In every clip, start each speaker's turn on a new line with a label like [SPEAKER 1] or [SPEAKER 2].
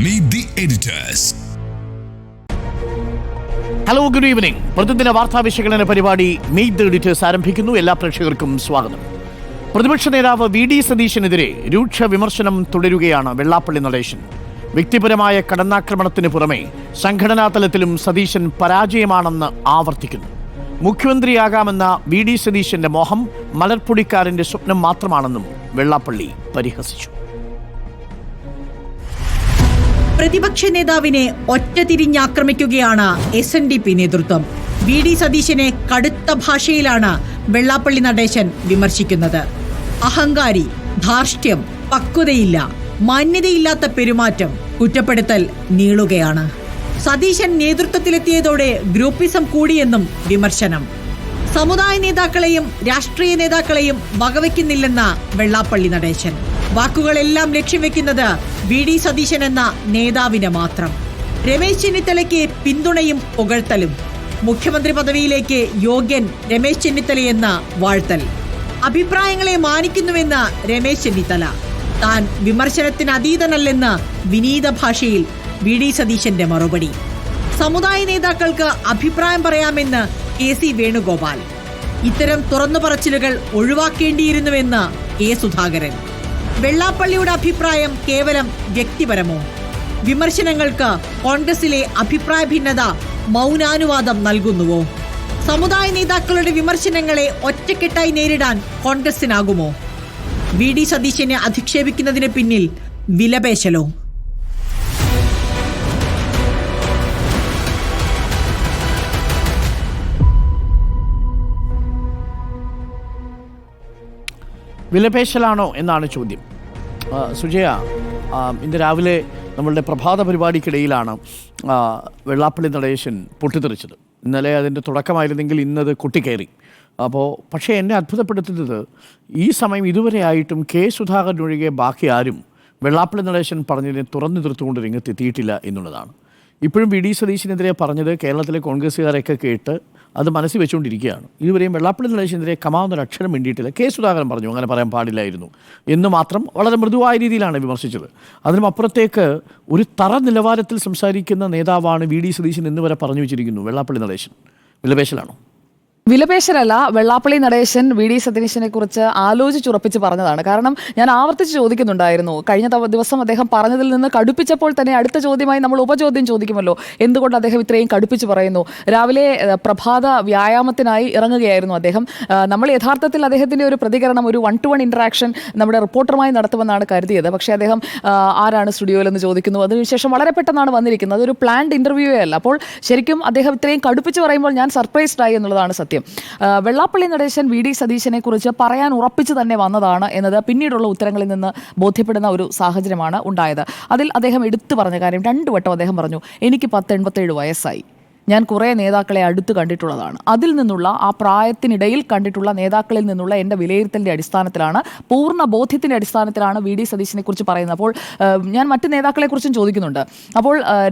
[SPEAKER 1] Meet the editors.
[SPEAKER 2] Hello, good evening. പ്രതിദിന വാർത്താ വിശകലന പരിപാടി മീറ്റ് ദ എഡിറ്റേഴ്സ് ആരംഭിക്കുന്നു. എല്ലാ പ്രേക്ഷകർക്കും സ്വാഗതം. പ്രതിപക്ഷ നേതാവ് വി.ഡി. സതീശനെതിരെ രൂക്ഷ വിമർശനം തുടരുകയാണ് വെള്ളാപ്പള്ളി നടേശൻ. വ്യക്തിപരമായ കടന്നാക്രമണത്തിന് പുറമെ സംഘടനാ തലത്തിലും സതീശൻ പരാജയമാണെന്ന് ആവർത്തിക്കുന്നു. മുഖ്യമന്ത്രിയാകാമെന്ന വി.ഡി. സതീശന്റെ മോഹം മലർപ്പൊടിക്കാരന്റെ സ്വപ്നം മാത്രമാണെന്നും വെള്ളാപ്പള്ളി പരിഹസിച്ചു.
[SPEAKER 3] പ്രതിപക്ഷ നേതാവിനെ ഒറ്റതിരിഞ്ഞാക്രമിക്കുകയാണ് SNDP നേതൃത്വം. വി.ഡി. സതീശനെ കടുത്ത ഭാഷയിലാണ് വെള്ളാപ്പള്ളി നടേശൻ വിമർശിക്കുന്നത്. അഹങ്കാരി, ധാർഷ്ട്യം, പക്വതയില്ല, മാന്യതയില്ലാത്ത പെരുമാറ്റം, കുറ്റപ്പെടുത്തൽ നീളുകയാണ്. സതീശൻ നേതൃത്വത്തിലെത്തിയതോടെ ഗ്രൂപ്പിസം കൂടിയെന്നും വിമർശനം. സമുദായ നേതാക്കളെയും രാഷ്ട്രീയ നേതാക്കളെയും വകവയ്ക്കുന്നില്ലെന്ന വെള്ളാപ്പള്ളി നടേശൻ. വാക്കുകളെല്ലാം ലക്ഷ്യം വെക്കുന്നത് വി.ഡി. സതീശൻ എന്ന നേതാവിനെ മാത്രം. രമേശ് ചെന്നിത്തലയ്ക്ക് പിന്തുണയും പുകഴ്ത്തലും. മുഖ്യമന്ത്രി പദവിയിലേക്ക് യോഗ്യൻ രമേശ് ചെന്നിത്തലയെന്ന വാഴ്ത്തൽ. അഭിപ്രായങ്ങളെ മാനിക്കുന്നുവെന്ന് രമേശ് ചെന്നിത്തല. താൻ വിമർശനത്തിന് അതീതനല്ലെന്ന് വിനീത ഭാഷയിൽ വി.ഡി. സതീശന്റെ മറുപടി. സമുദായ നേതാക്കൾക്ക് അഭിപ്രായം പറയാമെന്ന് KC വേണുഗോപാൽ. ഇത്തരം തുറന്നു പറച്ചിലുകൾ ഒഴിവാക്കേണ്ടിയിരുന്നുവെന്ന് A. സുധാകരൻ. വെള്ളാപ്പള്ളിയുടെ അഭിപ്രായം കേവലം വ്യക്തിപരമോ? വിമർശനങ്ങൾക്ക് കോൺഗ്രസിലെ അഭിപ്രായ ഭിന്നത മൗനാനുവാദം നൽകുന്നുവോ? സമുദായ നേതാക്കളുടെ വിമർശനങ്ങളെ ഒറ്റക്കെട്ടായി നേരിടാൻ കോൺഗ്രസിനാകുമോ? വി.ഡി. സതീശനെ അധിക്ഷേപിക്കുന്നതിന് പിന്നിൽ വിലപേശലോ?
[SPEAKER 2] വിലപേശലാണോ എന്നാണ് ചോദ്യം. സുജയ, ഇന്ന് രാവിലെ നമ്മളുടെ പ്രഭാത പരിപാടിക്കിടയിലാണ് വെള്ളാപ്പള്ളി നടേശൻ പൊട്ടിത്തെറിച്ചത്. ഇന്നലെ അതിൻ്റെ തുടക്കമായിരുന്നെങ്കിൽ ഇന്നത് കൊട്ടിക്കയറി. പക്ഷേ എന്നെ അത്ഭുതപ്പെടുത്തുന്നത് ഈ സമയം ഇതുവരെ ആയിട്ടും സുധാകരൻ ഒഴികെ ബാക്കി ആരും വെള്ളാപ്പള്ളി നടേശൻ പറഞ്ഞതിനെ തുറന്നു തീർത്തുകൊണ്ട് രംഗത്തെത്തിയിട്ടില്ല എന്നുള്ളതാണ്. ഇപ്പോഴും വി.ഡി. സതീശനെതിരെ പറഞ്ഞത് കേരളത്തിലെ കോൺഗ്രസ്സുകാരൊക്കെ കേട്ട് അത് മനസ്സിൽ വെച്ചുകൊണ്ടിരിക്കുകയാണ്. ഇതുവരെയും വെള്ളാപ്പള്ളി നടേശനെതിരെ കമാവുന്നൊരു അക്ഷരം വേണ്ടിയിട്ടില്ല. സുധാകരൻ പറഞ്ഞു അങ്ങനെ പറയാൻ പാടില്ലായിരുന്നു എന്ന് മാത്രം വളരെ മൃദുവായ രീതിയിലാണ് വിമർശിച്ചത്. അതിനും അപ്പുറത്തേക്ക് ഒരു തറ നിലവാരത്തിൽ സംസാരിക്കുന്ന നേതാവാണ് വി.ഡി. സതീശൻ എന്ന് വരെ പറഞ്ഞു വെച്ചിരിക്കുന്നു ദിവസപ്പള്ളി നടേശൻ. വിലപേശലാണോ?
[SPEAKER 4] വിലപേശലല്ല. വെള്ളാപ്പള്ളി നടേശൻ വി.ഡി. സതീശനെ കുറിച്ച് ആലോചിച്ചുറപ്പിച്ച് പറഞ്ഞതാണ്. കാരണം ഞാൻ ആവർത്തിച്ച് ചോദിക്കുന്നുണ്ടായിരുന്നു, കഴിഞ്ഞ ദിവസം അദ്ദേഹം പറഞ്ഞതിൽ നിന്ന് കടുപ്പിച്ചപ്പോൾ തന്നെ അടുത്ത ചോദ്യമായി നമ്മൾ ഉപചോദ്യം ചോദിക്കുമല്ലോ, എന്തുകൊണ്ട് അദ്ദേഹം ഇത്രയും കടുപ്പിച്ച് പറയുന്നു. രാവിലെ പ്രഭാത വ്യായാമത്തിനായി ഇറങ്ങുകയായിരുന്നു അദ്ദേഹം. നമ്മൾ യഥാർത്ഥത്തിൽ അദ്ദേഹത്തിൻ്റെ ഒരു പ്രതികരണം, ഒരു 1-to-1 ഇൻട്രാക്ഷൻ നമ്മുടെ റിപ്പോർട്ടറുമായി നടത്തുമെന്നാണ് കരുതിയത്. പക്ഷേ അദ്ദേഹം ആരാണ് സ്റ്റുഡിയോയിലെന്ന് ചോദിക്കുന്നു. അതിനുശേഷം വളരെ പെട്ടെന്നാണ് വന്നിരിക്കുന്നത്. അതൊരു പ്ലാൻഡ് ഇൻ്റർവ്യൂവേ അല്ല. അപ്പോൾ ശരിക്കും അദ്ദേഹം ഇത്രയും കടുപ്പിച്ച് പറയുമ്പോൾ ഞാൻ സർപ്രൈസ്ഡായി എന്നുള്ളതാണ് സത്യം. വെള്ളാപ്പള്ളി നടേശൻ വി.ഡി. സതീശനെ കുറിച്ച് പറയാൻ ഉറപ്പിച്ചു തന്നെ വന്നതാണ് എന്നത് പിന്നീടുള്ള ഉത്തരങ്ങളിൽ നിന്ന് ബോധ്യപ്പെടുന്ന ഒരു സാഹചര്യമാണ് ഉണ്ടായത്. അതിൽ അദ്ദേഹം എടുത്തു പറഞ്ഞ കാര്യം, 2 വട്ടം അദ്ദേഹം പറഞ്ഞു, എനിക്ക് 87 വയസ്സായി, ഞാൻ കുറേ നേതാക്കളെ അടുത്ത് കണ്ടിട്ടുള്ളതാണ്. അതിൽ നിന്നുള്ള ആ പ്രായത്തിനിടയിൽ കണ്ടിട്ടുള്ള നേതാക്കളിൽ നിന്നുള്ള എൻ്റെ വിലയിരുത്തലിൻ്റെ അടിസ്ഥാനത്തിലാണ്, പൂർണ്ണ ബോധ്യത്തിൻ്റെ അടിസ്ഥാനത്തിലാണ് വി.ഡി. സതീശനെ കുറിച്ച് പറയുന്നത്. അപ്പോൾ ഞാൻ മറ്റ് നേതാക്കളെക്കുറിച്ചും ചോദിക്കുന്നുണ്ട്. അപ്പോൾ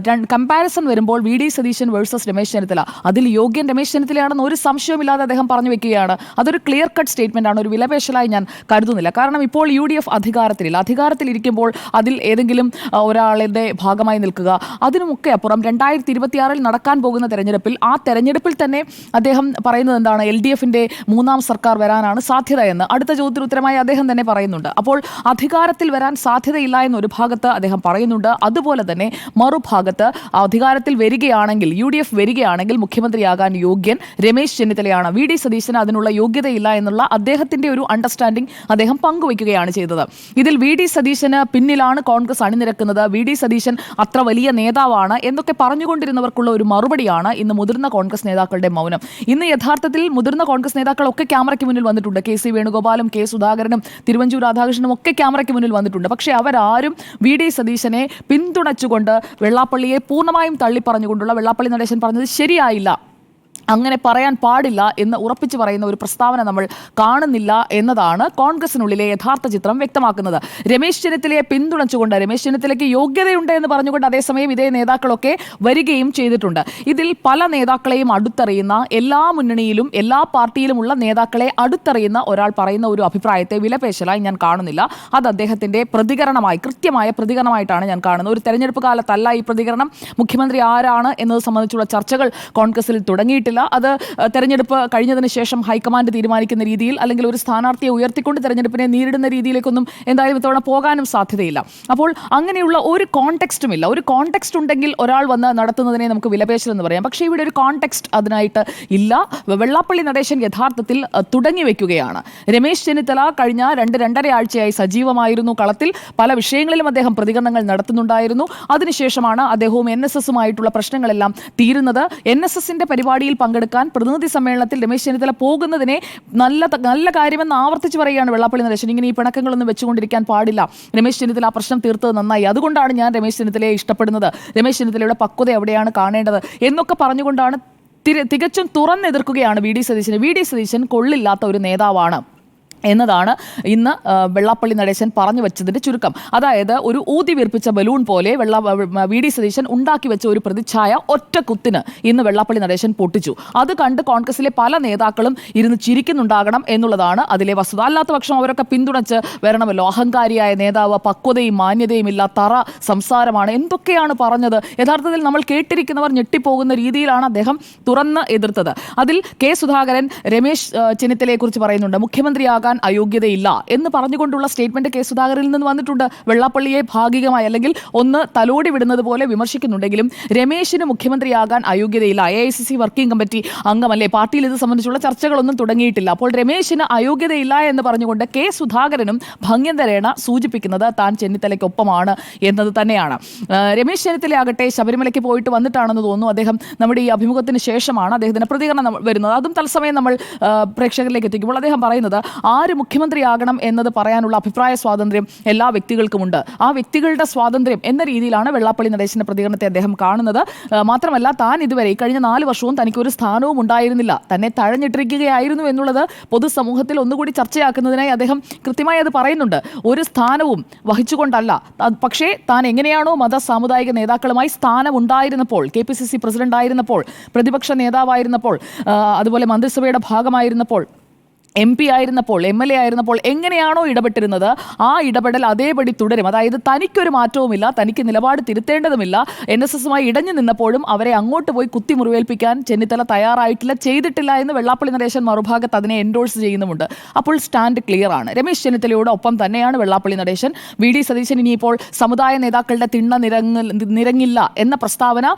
[SPEAKER 4] കമ്പാരിസൺ വരുമ്പോൾ വി.ഡി. സതീശൻ വേഴ്സസ് രമേശ് ചെന്നിത്തല, അതിൽ യോഗ്യൻ രമേശ് ചെന്നിത്തലയാണെന്ന് ഒരു സംശയമില്ലാതെ അദ്ദേഹം പറഞ്ഞു വെക്കുകയാണ്. അതൊരു ക്ലിയർ കട്ട് സ്റ്റേറ്റ്മെൻ്റ് ആണ്, ഒരു വിലപേശലായി ഞാൻ കരുതുന്നില്ല. കാരണം ഇപ്പോൾ UDF അധികാരത്തിലിരിക്കുമ്പോൾ അതിൽ ഏതെങ്കിലും ഒരാളുടെ ഭാഗമായി നിൽക്കുക, അതിനുമൊക്കെ അപ്പുറം 2026 നടക്കാൻ പോകുന്ന തെരഞ്ഞെടുപ്പിൽ, ആ തെരഞ്ഞെടുപ്പിൽ തന്നെ അദ്ദേഹം പറയുന്നത് എന്താണ്, LDFന്റെ 3ാം സർക്കാർ വരാനാണ് സാധ്യത എന്ന് അടുത്ത ചോദ്യത്തിന് ഉത്തരമായി അദ്ദേഹം തന്നെ പറയുന്നുണ്ട്. അപ്പോൾ അധികാരത്തിൽ വരാൻ സാധ്യതയില്ല എന്നൊരു ഭാഗത്ത് അദ്ദേഹം പറയുന്നുണ്ട്. അതുപോലെ തന്നെ മറുഭാഗത്ത് അധികാരത്തിൽ വരികയാണെങ്കിൽ, UDF വരികയാണെങ്കിൽ മുഖ്യമന്ത്രിയാകാൻ യോഗ്യൻ രമേശ് ചെന്നിത്തലയാണ്, വി.ഡി. സതീശന് അതിനുള്ള യോഗ്യതയില്ല എന്നുള്ള അദ്ദേഹത്തിന്റെ ഒരു അണ്ടർസ്റ്റാൻഡിംഗ് അദ്ദേഹം പങ്കുവയ്ക്കുകയാണ് ചെയ്തത്. ഇതിൽ വി.ഡി. സതീശന് പിന്നിലാണ് കോൺഗ്രസ് അണിനിരക്കുന്നത്, വി.ഡി. സതീശൻ അത്ര വലിയ നേതാവാണ് എന്നൊക്കെ പറഞ്ഞുകൊണ്ടിരുന്നവർക്കുള്ള ഒരു മറുപടിയാണ് ഇന്ന് മുതിർന്ന കോൺഗ്രസ് നേതാക്കളുടെ മൗനം. ഇന്ന് യഥാർത്ഥത്തിൽ മുതിർന്ന കോൺഗ്രസ് നേതാക്കളൊക്കെ ക്യാമറയ്ക്ക് മുന്നിൽ വന്നിട്ടുണ്ട്. KC വേണുഗോപാലും സുധാകരനും തിരുവഞ്ചൂർ രാധാകൃഷ്ണനും ഒക്കെ ക്യാമറയ്ക്ക് മുന്നിൽ വന്നിട്ടുണ്ട്. പക്ഷേ അവരാരും വി.ഡി. സതീശനെ പിന്തുണച്ചുകൊണ്ട് വെള്ളാപ്പള്ളിയെ പൂർണ്ണമായും തള്ളിപ്പറഞ്ഞുകൊണ്ടുള്ള, വെള്ളാപ്പള്ളി നടേശൻ പറഞ്ഞത് ശരിയായില്ല അങ്ങനെ പറയാൻ പാടില്ല എന്ന് ഉറപ്പിച്ചു പറയുന്ന ഒരു പ്രസ്താവന നമ്മൾ കാണുന്നില്ല എന്നതാണ് കോൺഗ്രസിനുള്ളിലെ യഥാർത്ഥ ചിത്രം വ്യക്തമാക്കുന്നത്. രമേശ് ചെന്നിത്തലയെ പിന്തുണച്ചുകൊണ്ട്, രമേശ് ചെന്നിത്തലയ്ക്ക് യോഗ്യതയുണ്ട് എന്ന് പറഞ്ഞുകൊണ്ട് അതേസമയം ഇതേ നേതാക്കളൊക്കെ വരികയും ചെയ്തിട്ടുണ്ട്. ഇതിൽ പല നേതാക്കളെയും അടുത്തറിയുന്ന, എല്ലാ മുന്നണിയിലും എല്ലാ പാർട്ടിയിലുമുള്ള നേതാക്കളെ അടുത്തറിയുന്ന ഒരാൾ പറയുന്ന ഒരു അഭിപ്രായത്തെ വിലപേശലായി ഞാൻ കാണുന്നില്ല. അത് അദ്ദേഹത്തിന്റെ പ്രതികരണമായി, കൃത്യമായ പ്രതികരണമായിട്ടാണ് ഞാൻ കാണുന്നത്. ഒരു തെരഞ്ഞെടുപ്പ് കാലത്തല്ല ഈ പ്രതികരണം. മുഖ്യമന്ത്രി ആരാണ് എന്നത് സംബന്ധിച്ചുള്ള ചർച്ചകൾ കോൺഗ്രസിൽ തുടങ്ങിയിട്ടില്ല. അത് തെരഞ്ഞെടുപ്പ് കഴിഞ്ഞതിന് ശേഷം ഹൈക്കമാൻഡ് തീരുമാനിക്കുന്ന രീതിയിൽ, അല്ലെങ്കിൽ ഒരു സ്ഥാനാർത്ഥിയെ ഉയർത്തിക്കൊണ്ട് തെരഞ്ഞെടുപ്പിനെ നേരിടുന്ന രീതിയിലേക്കൊന്നും എന്തായാലും ഇത്തവണ പോകാനും സാധ്യതയില്ല. അപ്പോൾ അങ്ങനെയുള്ള ഒരു കോണ്ടെക്സ്റ്റും ഇല്ല. ഒരു കോണ്ടെക്സ്റ്റ് ഉണ്ടെങ്കിൽ ഒരാൾ വന്ന് നടത്തുന്നതിനെ നമുക്ക് വിലപേശൽ എന്ന് പറയാം. പക്ഷേ ഇവിടെ ഒരു കോണ്ടെക്സ്റ്റ് അതിനായിട്ട് ഇല്ല. വെള്ളാപ്പള്ളി നടേശൻ യഥാർത്ഥത്തിൽ തുടങ്ങി വെക്കുകയാണ്. രമേശ് ചെന്നിത്തല കഴിഞ്ഞ 2-2.5 ആഴ്ചയായി സജീവമായിരുന്നു കളത്തിൽ. പല വിഷയങ്ങളിലും അദ്ദേഹം പ്രതികരണങ്ങൾ നടത്തുന്നുണ്ടായിരുന്നു. അതിനുശേഷമാണ് അദ്ദേഹവും NSSുമായിട്ടുള്ള പ്രശ്നങ്ങളെല്ലാം തീരുന്നത്. NSSന്റെ പരിപാടിയിൽ പങ്കെടുക്കാൻ പ്രതിനിധി സമ്മേളനത്തിൽ രമേശ് ചെന്നിത്തല പോകുന്നതിനെ നല്ല കാര്യമെന്ന് ആവർത്തിച്ച് പറയുകയാണ് വെള്ളാപ്പള്ളി നടേശൻ. ഇങ്ങനെ ഈ പിണക്കങ്ങളൊന്നും വെച്ചുകൊണ്ടിരിക്കാൻ പാടില്ല. രമേശ് ചെന്നിത്തല ആ പ്രശ്നം തീർത്തത് നന്നായി, അതുകൊണ്ടാണ് ഞാൻ രമേശ് ചെന്നിത്തലയെ ഇഷ്ടപ്പെടുന്നത്, രമേശ് ചെന്നിത്തലയുടെ പക്വത എവിടെയാണ് കാണേണ്ടത് എന്നൊക്കെ പറഞ്ഞുകൊണ്ടാണ് തികച്ചും തുറന്നെതിർക്കുകയാണ് വി ഡി സതീശൻ കൊള്ളില്ലാത്ത ഒരു നേതാവാണ് എന്നതാണ് ഇന്ന് വെള്ളാപ്പള്ളി നടേശൻ പറഞ്ഞു വെച്ചതിന്റെ ചുരുക്കം. അതായത് ഒരു ഊതി വീർപ്പിച്ച ബലൂൺ പോലെ വി ഡി സതീശൻ ഉണ്ടാക്കി വെച്ച ഒരു പ്രതിച്ഛായ ഒറ്റ കുത്തിന് ഇന്ന് വെള്ളാപ്പള്ളി നടേശൻ പൊട്ടിച്ചു. അത് കണ്ട് കോൺഗ്രസിലെ പല നേതാക്കളും ഇരുന്ന് ചിരിക്കുന്നുണ്ടാകണം എന്നുള്ളതാണ് അതിലെ വസ്തുത. അല്ലാത്ത പക്ഷം അവരൊക്കെ പിന്തുണച്ച് വരണമല്ലോ. അഹങ്കാരിയായ നേതാവ്, പക്വതയും മാന്യതയും ഇല്ല, തറ സംസാരമാണ്, എന്തൊക്കെയാണ് പറഞ്ഞത്. യഥാർത്ഥത്തിൽ നമ്മൾ കേട്ടിരിക്കുന്നവർ ഞെട്ടിപ്പോകുന്ന രീതിയിലാണ് അദ്ദേഹം തുറന്ന് എതിർത്തത്. അതിൽ കെ സുധാകരൻ രമേശ് ചെന്നിത്തലയെ കുറിച്ച് പറയുന്നുണ്ട്, മുഖ്യമന്ത്രിയാകാൻ അയോഗ്യതയില്ല എന്ന് പറഞ്ഞുകൊണ്ടുള്ള സ്റ്റേറ്റ്മെന്റ് കെ സുധാകരനിൽ നിന്ന് വന്നിട്ടുണ്ട്. വെള്ളാപ്പള്ളിയെ ഭാഗികമായി അല്ലെങ്കിൽ ഒന്ന് തലോടി വിടുന്നത് പോലെ വിമർശിക്കുന്നുണ്ടെങ്കിലും രമേശിന് മുഖ്യമന്ത്രിയാകാൻ അയോഗ്യതയില്ല. AICC വർക്കിംഗ് കമ്മിറ്റി അംഗമല്ലേ, പാർട്ടിയിൽ ഇത് സംബന്ധിച്ചുള്ള ചർച്ചകളൊന്നും തുടങ്ങിയിട്ടില്ല. അപ്പോൾ രമേശിന് അയോഗ്യതയില്ല എന്ന് പറഞ്ഞുകൊണ്ട് കെ സുധാകരനും ഭംഗ്യന്തരേണ സൂചിപ്പിക്കുന്നത് താൻ ചെന്നിത്തലയ്ക്കൊപ്പമാണ് എന്നത് തന്നെയാണ്. രമേശ് ചെന്നിത്തല ആകട്ടെ ശബരിമലയ്ക്ക് പോയിട്ട് വന്നിട്ടാണെന്ന് തോന്നുന്നു. അദ്ദേഹം നമ്മുടെ ഈ അഭിമുഖത്തിന് ശേഷമാണ് അദ്ദേഹത്തിന് പ്രതികരണം വരുന്നത്. അതും തത്സമയം നമ്മൾ പ്രേക്ഷകരിലേക്ക് എത്തിക്കുമ്പോൾ അദ്ദേഹം പറയുന്നത്, ആര് മുഖ്യമന്ത്രിയാകണം എന്നത് പറയാനുള്ള അഭിപ്രായ സ്വാതന്ത്ര്യം എല്ലാ വ്യക്തികൾക്കുമുണ്ട്. ആ വ്യക്തികളുടെ സ്വാതന്ത്ര്യം എന്ന രീതിയിലാണ് വെള്ളാപ്പള്ളി നടേശന്റെ പ്രതികരണത്തെ അദ്ദേഹം കാണുന്നത്. മാത്രമല്ല, താൻ ഇതുവരെ കഴിഞ്ഞ 4 വർഷവും തനിക്ക് ഒരു സ്ഥാനവും ഉണ്ടായിരുന്നില്ല, തന്നെ തഴഞ്ഞിട്ടിരിക്കുകയായിരുന്നു എന്നുള്ളത് പൊതുസമൂഹത്തിൽ ഒന്നുകൂടി ചർച്ചയാക്കുന്നതിനായി അദ്ദേഹം കൃത്യമായി അത് പറയുന്നുണ്ട്. ഒരു സ്ഥാനവും വഹിച്ചുകൊണ്ടല്ല, പക്ഷേ താൻ എങ്ങനെയാണോ മത സാമുദായിക നേതാക്കളുമായി സ്ഥാനമുണ്ടായിരുന്നപ്പോൾ, KPCC പ്രസിഡന്റ് ആയിരുന്നപ്പോൾ, പ്രതിപക്ഷ നേതാവായിരുന്നപ്പോൾ, അതുപോലെ മന്ത്രിസഭയുടെ ഭാഗമായിരുന്നപ്പോൾ, MP ആയിരുന്നപ്പോൾ, MLA ആയിരുന്നപ്പോൾ എങ്ങനെയാണോ ഇടപെട്ടിരുന്നത് ആ ഇടപെടൽ അതേപടി തുടരും. അതായത് തനിക്കൊരു മാറ്റവുമില്ല, തനിക്ക് നിലപാട് തിരുത്തേണ്ടതുമില്ല. NSSുമായി ഇടഞ്ഞു നിന്നപ്പോഴും അവരെ അങ്ങോട്ട് പോയി കുത്തിമുറിവേൽപ്പിക്കാൻ ചെന്നിത്തല തയ്യാറായിട്ടില്ല, ചെയ്തിട്ടില്ല എന്ന് വെള്ളാപ്പള്ളി നടേശൻ മറുഭാഗത്ത് അതിനെ എൻഡോഴ്സ് ചെയ്യുന്നുമുണ്ട്. അപ്പോൾ സ്റ്റാൻഡ് ക്ലിയർ ആണ്. രമേശ് ചെന്നിത്തലയോടൊപ്പം തന്നെയാണ് വെള്ളാപ്പള്ളി നടേശൻ. VD സതീശൻ ഇനിയിപ്പോൾ സമുദായ നേതാക്കളുടെ തിണ്ണ നിരങ്ങില്ല എന്ന പ്രസ്താവന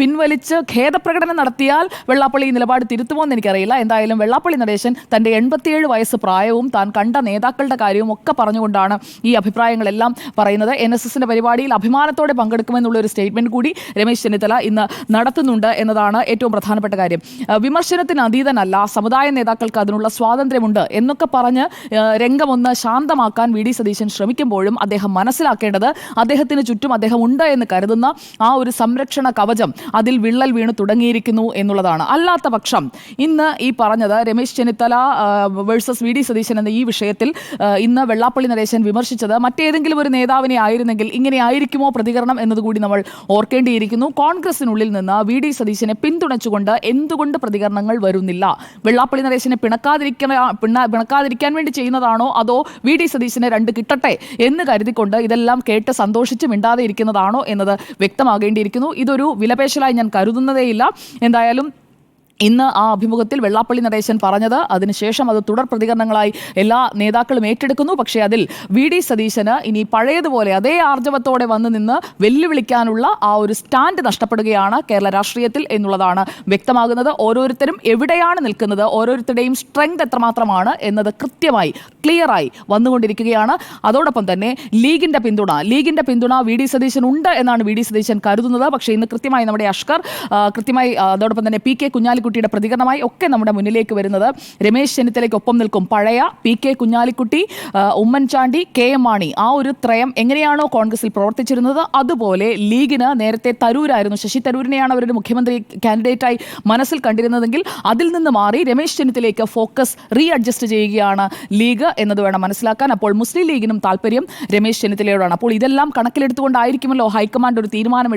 [SPEAKER 4] പിൻവലിച്ച് ഖേദപ്രകടനം നടത്തിയാൽ വെള്ളാപ്പള്ളി നിലപാട് തിരുത്തുമോ എന്ന് എനിക്കറിയില്ല. എന്തായാലും വെള്ളാപ്പള്ളി നടേശൻ തന്റെ 87 വയസ്സ് പ്രായവും താൻ കണ്ട നേതാക്കളുടെ കാര്യവും ഒക്കെ പറഞ്ഞുകൊണ്ടാണ് ഈ അഭിപ്രായങ്ങളെല്ലാം പറയുന്നത്. NSSന്റെ പരിപാടിയിൽ അഭിമാനത്തോടെ പങ്കെടുക്കുമെന്നുള്ള ഒരു സ്റ്റേറ്റ്മെന്റ് കൂടി രമേശ് ചെന്നിത്തല ഇന്ന് നടത്തുന്നുണ്ട് എന്നതാണ് ഏറ്റവും പ്രധാനപ്പെട്ട കാര്യം. വിമർശനത്തിന് അതീതനല്ല, സമുദായ നേതാക്കൾക്ക് അതിനുള്ള സ്വാതന്ത്ര്യമുണ്ട് എന്നൊക്കെ പറഞ്ഞ് രംഗമൊന്ന് ശാന്തമാക്കാൻ VD സതീശൻ ശ്രമിക്കുമ്പോഴും അദ്ദേഹം മനസ്സിലാക്കേണ്ടത് അദ്ദേഹത്തിന് ചുറ്റും അദ്ദേഹം ഉണ്ട് എന്ന് കരുതുന്ന ആ ഒരു സംരക്ഷണ കവചം അതിൽ വിള്ളൽ വീണ് തുടങ്ങിയിരിക്കുന്നു എന്നുള്ളതാണ്. അല്ലാത്ത പക്ഷം ഇന്ന് ഈ പറഞ്ഞത് രമേശ് ചെന്നിത്തല വേഴ്സസ് VD സതീശൻ എന്ന ഈ വിഷയത്തിൽ ഇന്ന് വെള്ളാപ്പള്ളി നടേശൻ വിമർശിച്ചത് മറ്റേതെങ്കിലും ഒരു നേതാവിനെ ആയിരുന്നെങ്കിൽ ഇങ്ങനെ ആയിരിക്കുമോ പ്രതികരണം എന്നതുകൂടി നമ്മൾ ഓർക്കേണ്ടിയിരിക്കുന്നു. കോൺഗ്രസിനുള്ളിൽ നിന്ന് VD സതീശനെ പിന്തുണച്ചുകൊണ്ട് എന്തുകൊണ്ട് പ്രതികരണങ്ങൾ വരുന്നില്ല? വെള്ളാപ്പള്ളി നടേശനെ പിണക്കാതിരിക്കാൻ വേണ്ടി ചെയ്യുന്നതാണോ, അതോ VD സതീശനെ 2 കിട്ടട്ടെ എന്ന് കരുതിക്കൊണ്ട് ഇതെല്ലാം കേട്ട് സന്തോഷിച്ച് മിണ്ടാതെ ഇരിക്കുന്നതാണോ എന്നത് വ്യക്തമാകേണ്ടിയിരിക്കുന്നു. ഇതൊരു വിലപേശലായി ഞാൻ കരുതുന്നതേയില്ല. എന്തായാലും ഇന്ന് ആ അഭിമുഖത്തിൽ വെള്ളാപ്പള്ളി നടേശൻ പറഞ്ഞത്, അതിനുശേഷം അത് തുടർ പ്രതികരണങ്ങളായി എല്ലാ നേതാക്കളും ഏറ്റെടുക്കുന്നു. പക്ഷേ അതിൽ VD സതീശന് ഇനി പഴയതുപോലെ അതേ ആർജവത്തോടെ വന്ന് നിന്ന് വെല്ലുവിളിക്കാനുള്ള ആ ഒരു സ്റ്റാൻഡ് നഷ്ടപ്പെടുകയാണ് കേരള രാഷ്ട്രീയത്തിൽ എന്നുള്ളതാണ് വ്യക്തമാകുന്നത്. ഓരോരുത്തരും എവിടെയാണ് നിൽക്കുന്നത്, ഓരോരുത്തരുടെയും സ്ട്രെങ്ത് എത്രമാത്രമാണ് എന്നത് കൃത്യമായി ക്ലിയറായി വന്നുകൊണ്ടിരിക്കുകയാണ്. അതോടൊപ്പം തന്നെ ലീഗിന്റെ പിന്തുണ VD സതീശൻ ഉണ്ട് എന്നാണ് VD സതീശൻ കരുതുന്നത്. പക്ഷേ ഇന്ന് കൃത്യമായി നമ്മുടെ അഷ്കർ, കൃത്യമായി അതോടൊപ്പം തന്നെ PK കുഞ്ഞാലിക്കുട്ടി കുഞ്ഞാലിക്കുട്ടിയുടെ പ്രതികരണമായി ഒക്കെ നമ്മുടെ മുന്നിലേക്ക് വരുന്നത്. രമേശ് ചെന്നിത്തലയ്ക്കൊപ്പം നിൽക്കും പഴയ PK കുഞ്ഞാലിക്കുട്ടി, ഉമ്മൻചാണ്ടി, KM മാണി, ആ ഒരു ത്രയം എങ്ങനെയാണോ കോൺഗ്രസിൽ പ്രവർത്തിച്ചിരുന്നത് അതുപോലെ ലീഗിന് നേരത്തെ തരൂരായിരുന്നു, ശശി തരൂരിനെയാണ് അവരുടെ മുഖ്യമന്ത്രി കാൻഡിഡേറ്റായി മനസ്സിൽ കണ്ടിരുന്നതെങ്കിൽ അതിൽ നിന്ന് മാറി രമേശ് ചെന്നിത്തലയ്ക്ക് ഫോക്കസ് അഡ്ജസ്റ്റ് ചെയ്യുകയാണ് ലീഗ് എന്നത് വേണം മനസ്സിലാക്കാൻ. അപ്പോൾ മുസ്ലിം ലീഗിനും താല്പര്യം രമേശ് ചെന്നിത്തലയോടാണ്. അപ്പോൾ ഇതെല്ലാം കണക്കിലെടുത്തുകൊണ്ടായിരിക്കുമല്ലോ ഹൈക്കമാൻഡ് ഒരു തീരുമാനം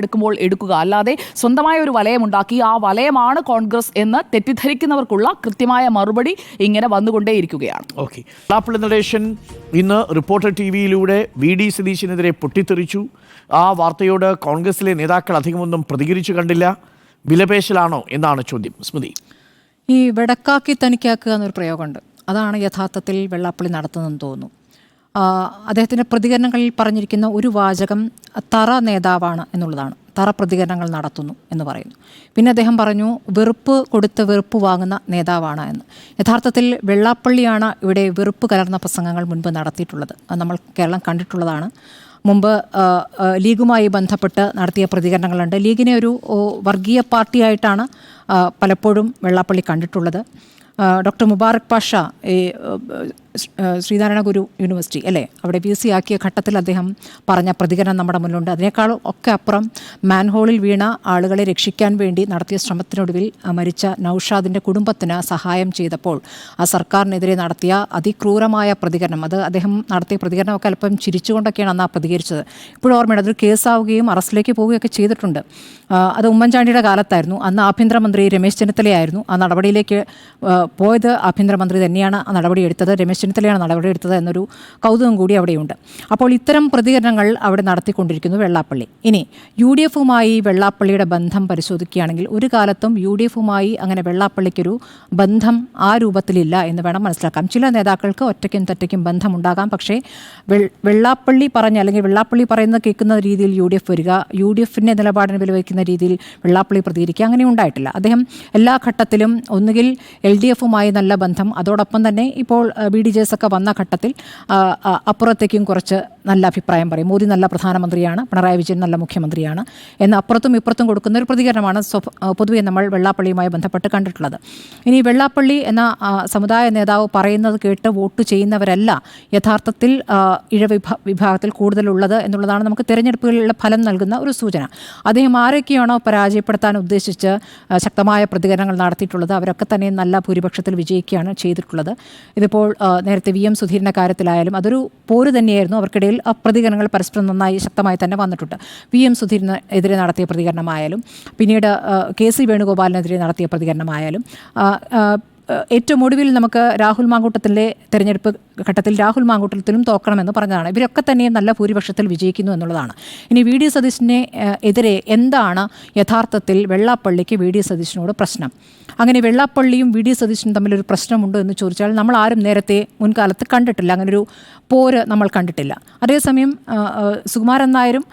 [SPEAKER 4] എടുക്കുക. അല്ലാതെ സ്വന്തമായ ഒരു വലയമുണ്ടാക്കി ആ വലയമാണ് കോൺഗ്രസ് എന്ന് തെറ്റിദ്ധരിക്കുന്നവർക്കുള്ള കൃത്യമായ മറുപടി ഇങ്ങനെ വന്നുകൊണ്ടേയിരിക്കുകയാണ്.
[SPEAKER 2] ഓക്കെ, വെള്ളാപ്പള്ളി നടേശൻ ഇന്ന് റിപ്പോർട്ടർ TVയിലൂടെ VD സതീശനെതിരെ പൊട്ടിത്തെറിച്ചു. ആ വാർത്തയോട് കോൺഗ്രസിലെ നേതാക്കൾ അധികമൊന്നും പ്രതികരിച്ചു കണ്ടില്ല. വിലപേശലാണോ എന്നാണ് ചോദ്യം. സ്മൃതി,
[SPEAKER 1] ഈ വെടക്കാക്കി തനിക്കാക്കുക എന്നൊരു പ്രയോഗമുണ്ട്. അതാണ് യഥാർത്ഥത്തിൽ വെള്ളാപ്പള്ളി നടത്തുന്നതെന്ന് തോന്നുന്നു. അദ്ദേഹത്തിൻ്റെ പ്രതികരണങ്ങളിൽ പറഞ്ഞിരിക്കുന്ന ഒരു വാചകം തറ നേതാവാണ് എന്നുള്ളതാണ്. തറ പ്രതികരണങ്ങൾ നടത്തുന്നു എന്ന് പറയുന്നു. പിന്നെ അദ്ദേഹം പറഞ്ഞു വെറുപ്പ് കൊടുത്ത് വെറുപ്പ് വാങ്ങുന്ന നേതാവാണ് എന്ന്. യഥാർത്ഥത്തിൽ വെള്ളാപ്പള്ളിയാണ് ഇവിടെ വെറുപ്പ് കലർന്ന പ്രസംഗങ്ങൾ മുൻപ് നടത്തിയിട്ടുള്ളത്. അത് നമ്മൾ കേരളം കണ്ടിട്ടുള്ളതാണ്. മുമ്പ് ലീഗുമായി ബന്ധപ്പെട്ട് നടത്തിയ പ്രതികരണങ്ങളുണ്ട്. ലീഗിനെ ഒരു വർഗീയ പാർട്ടിയായിട്ടാണ് പലപ്പോഴും വെള്ളാപ്പള്ളി കണ്ടിട്ടുള്ളത്. ഡോക്ടർ മുബാറക് പാഷ ശ്രീനാരായണ ഗുരു യൂണിവേഴ്സിറ്റി അല്ലേ അവിടെ VC ആക്കിയ ഘട്ടത്തിൽ അദ്ദേഹം പറഞ്ഞ പ്രതികരണം നമ്മുടെ മുന്നിലുണ്ട്. അതിനേക്കാളും ഒക്കെ അപ്പുറം മാൻഹോളിൽ വീണ ആളുകളെ രക്ഷിക്കാൻ വേണ്ടി നടത്തിയ ശ്രമത്തിനൊടുവിൽ മരിച്ച നൌഷാദിൻ്റെ കുടുംബത്തിന് സഹായം ചെയ്തപ്പോൾ ആ സർക്കാരിനെതിരെ നടത്തിയ അതിക്രൂരമായ പ്രതികരണം, അത് അദ്ദേഹം നടത്തിയ പ്രതികരണമൊക്കെ അല്പം ചിരിച്ചുകൊണ്ടൊക്കെയാണ് അന്ന് പ്രതീകരിച്ചത്. ഇപ്പോഴും ഓർമ്മയുണ്ട്, അതൊരു കേസാവുകയും അറസ്റ്റിലേക്ക് പോവുകയൊക്കെ ചെയ്തിട്ടുണ്ട്. അത് ഉമ്മൻചാണ്ടിയുടെ കാലത്തായിരുന്നു. അന്ന് ആഭ്യന്തരമന്ത്രി രമേശ് ചെന്നിത്തലയായിരുന്നു. ആ നടപടിയിലേക്ക് പോയത് ആഭ്യന്തരമന്ത്രി തന്നെയാണ് ആ നടപടി എടുത്തത്, രമേശ് ചെന്നിത്തലയാണ് നടപടിയെടുത്തത് എന്നൊരു കൗതുകം കൂടി അവിടെയുണ്ട്. അപ്പോൾ ഇത്തരം പ്രതികരണങ്ങൾ അവിടെ നടത്തിക്കൊണ്ടിരിക്കുന്നു വെള്ളാപ്പള്ളി. ഇനി UDFുമായി വെള്ളാപ്പള്ളിയുടെ ബന്ധം പരിശോധിക്കുകയാണെങ്കിൽ ഒരു കാലത്തും UDFുമായി അങ്ങനെ വെള്ളാപ്പള്ളിക്കൊരു ബന്ധം ആ രൂപത്തിലില്ല എന്ന് വേണം മനസ്സിലാക്കാം. ചില നേതാക്കൾക്ക് ഒറ്റയ്ക്കും തെറ്റയ്ക്കും ബന്ധമുണ്ടാകാം. പക്ഷേ വെള്ളാപ്പള്ളി പറഞ്ഞ അല്ലെങ്കിൽ വെള്ളാപ്പള്ളി പറയുന്നത് കേൾക്കുന്ന രീതിയിൽ UDF വരിക, UDFിൻ്റെ നിലപാടിന് വിലവയ്ക്കുന്ന രീതിയിൽ വെള്ളാപ്പള്ളി പ്രതികരിക്കുക, അങ്ങനെ ഉണ്ടായിട്ടില്ല. അദ്ദേഹം എല്ലാ ഘട്ടത്തിലും ഒന്നുകിൽ LDFുമായി നല്ല ബന്ധം, അതോടൊപ്പം തന്നെ ഇപ്പോൾ BDJs ഒക്കെ വന്ന ഘട്ടത്തിൽ അപ്പുറത്തേക്കും കുറച്ച് നല്ല അഭിപ്രായം പറയും. മോദി നല്ല പ്രധാനമന്ത്രിയാണ്, പിണറായി വിജയൻ നല്ല മുഖ്യമന്ത്രിയാണ് എന്ന് അപ്പുറത്തും ഇപ്പുറത്തും കൊടുക്കുന്ന ഒരു പ്രതികരണമാണ് പൊതുവെ നമ്മൾ വെള്ളാപ്പള്ളിയുമായി ബന്ധപ്പെട്ട് കണ്ടിട്ടുള്ളത്. ഇനി വെള്ളാപ്പള്ളി എന്ന സമുദായ നേതാവ് പറയുന്നത് കേട്ട് വോട്ട് ചെയ്യുന്നവരല്ല യഥാർത്ഥത്തിൽ വിഭാഗത്തിൽ കൂടുതലുള്ളത് എന്നുള്ളതാണ് നമുക്ക് തിരഞ്ഞെടുപ്പുകളിലെ ഫലം നൽകുന്ന ഒരു സൂചന. അദ്ദേഹം ആരൊക്കെയാണോ പരാജയപ്പെടുത്താൻ ഉദ്ദേശിച്ച് ശക്തമായ പ്രതികരണങ്ങൾ നടത്തിയിട്ടുള്ളത് അവരൊക്കെ തന്നെ നല്ല ഭൂരിപക്ഷത്തിൽ വിജയിക്കുകയാണ് ചെയ്തിട്ടുള്ളത്. ഇതിപ്പോൾ നേരത്തെ VM സുധീരൻ്റെ കാര്യത്തിലായാലും അതൊരു പോര് തന്നെയായിരുന്നു. അവർക്കിടയിൽ ആ പ്രതികരണങ്ങൾ പരസ്പരം നന്നായി ശക്തമായി തന്നെ വന്നിട്ടുണ്ട്. VM സുധീരനെതിരെ നടത്തിയ പ്രതികരണമായാലും പിന്നീട് KC വേണുഗോപാലിനെതിരെ നടത്തിയ പ്രതികരണമായാലും ഏറ്റവും ഒടുവിൽ നമുക്ക് രാഹുൽ മാങ്കൂട്ടത്തിലെ തെരഞ്ഞെടുപ്പ് ഘട്ടത്തിൽ രാഹുൽ മാങ്കൂട്ടത്തിലും തോക്കണമെന്ന് പറഞ്ഞതാണ്. ഇവരൊക്കെ തന്നെ നല്ല ഭൂരിപക്ഷത്തിൽ വിജയിക്കുന്നു എന്നുള്ളതാണ്. ഇനി VD സതീശനെ എതിരെ എന്താണ് യഥാർത്ഥത്തിൽ വെള്ളാപ്പള്ളിക്ക് VD സതീശനോട് പ്രശ്നം? അങ്ങനെ വെള്ളാപ്പള്ളിയും VD സതീശനും തമ്മിലൊരു പ്രശ്നമുണ്ടോ എന്ന് ചോദിച്ചാൽ നമ്മൾ ആരും നേരത്തെ മുൻകാലത്ത് കണ്ടിട്ടില്ല. അങ്ങനൊരു പോര് നമ്മൾ കണ്ടിട്ടില്ല. അതേസമയം സുകുമാരൻ നായരും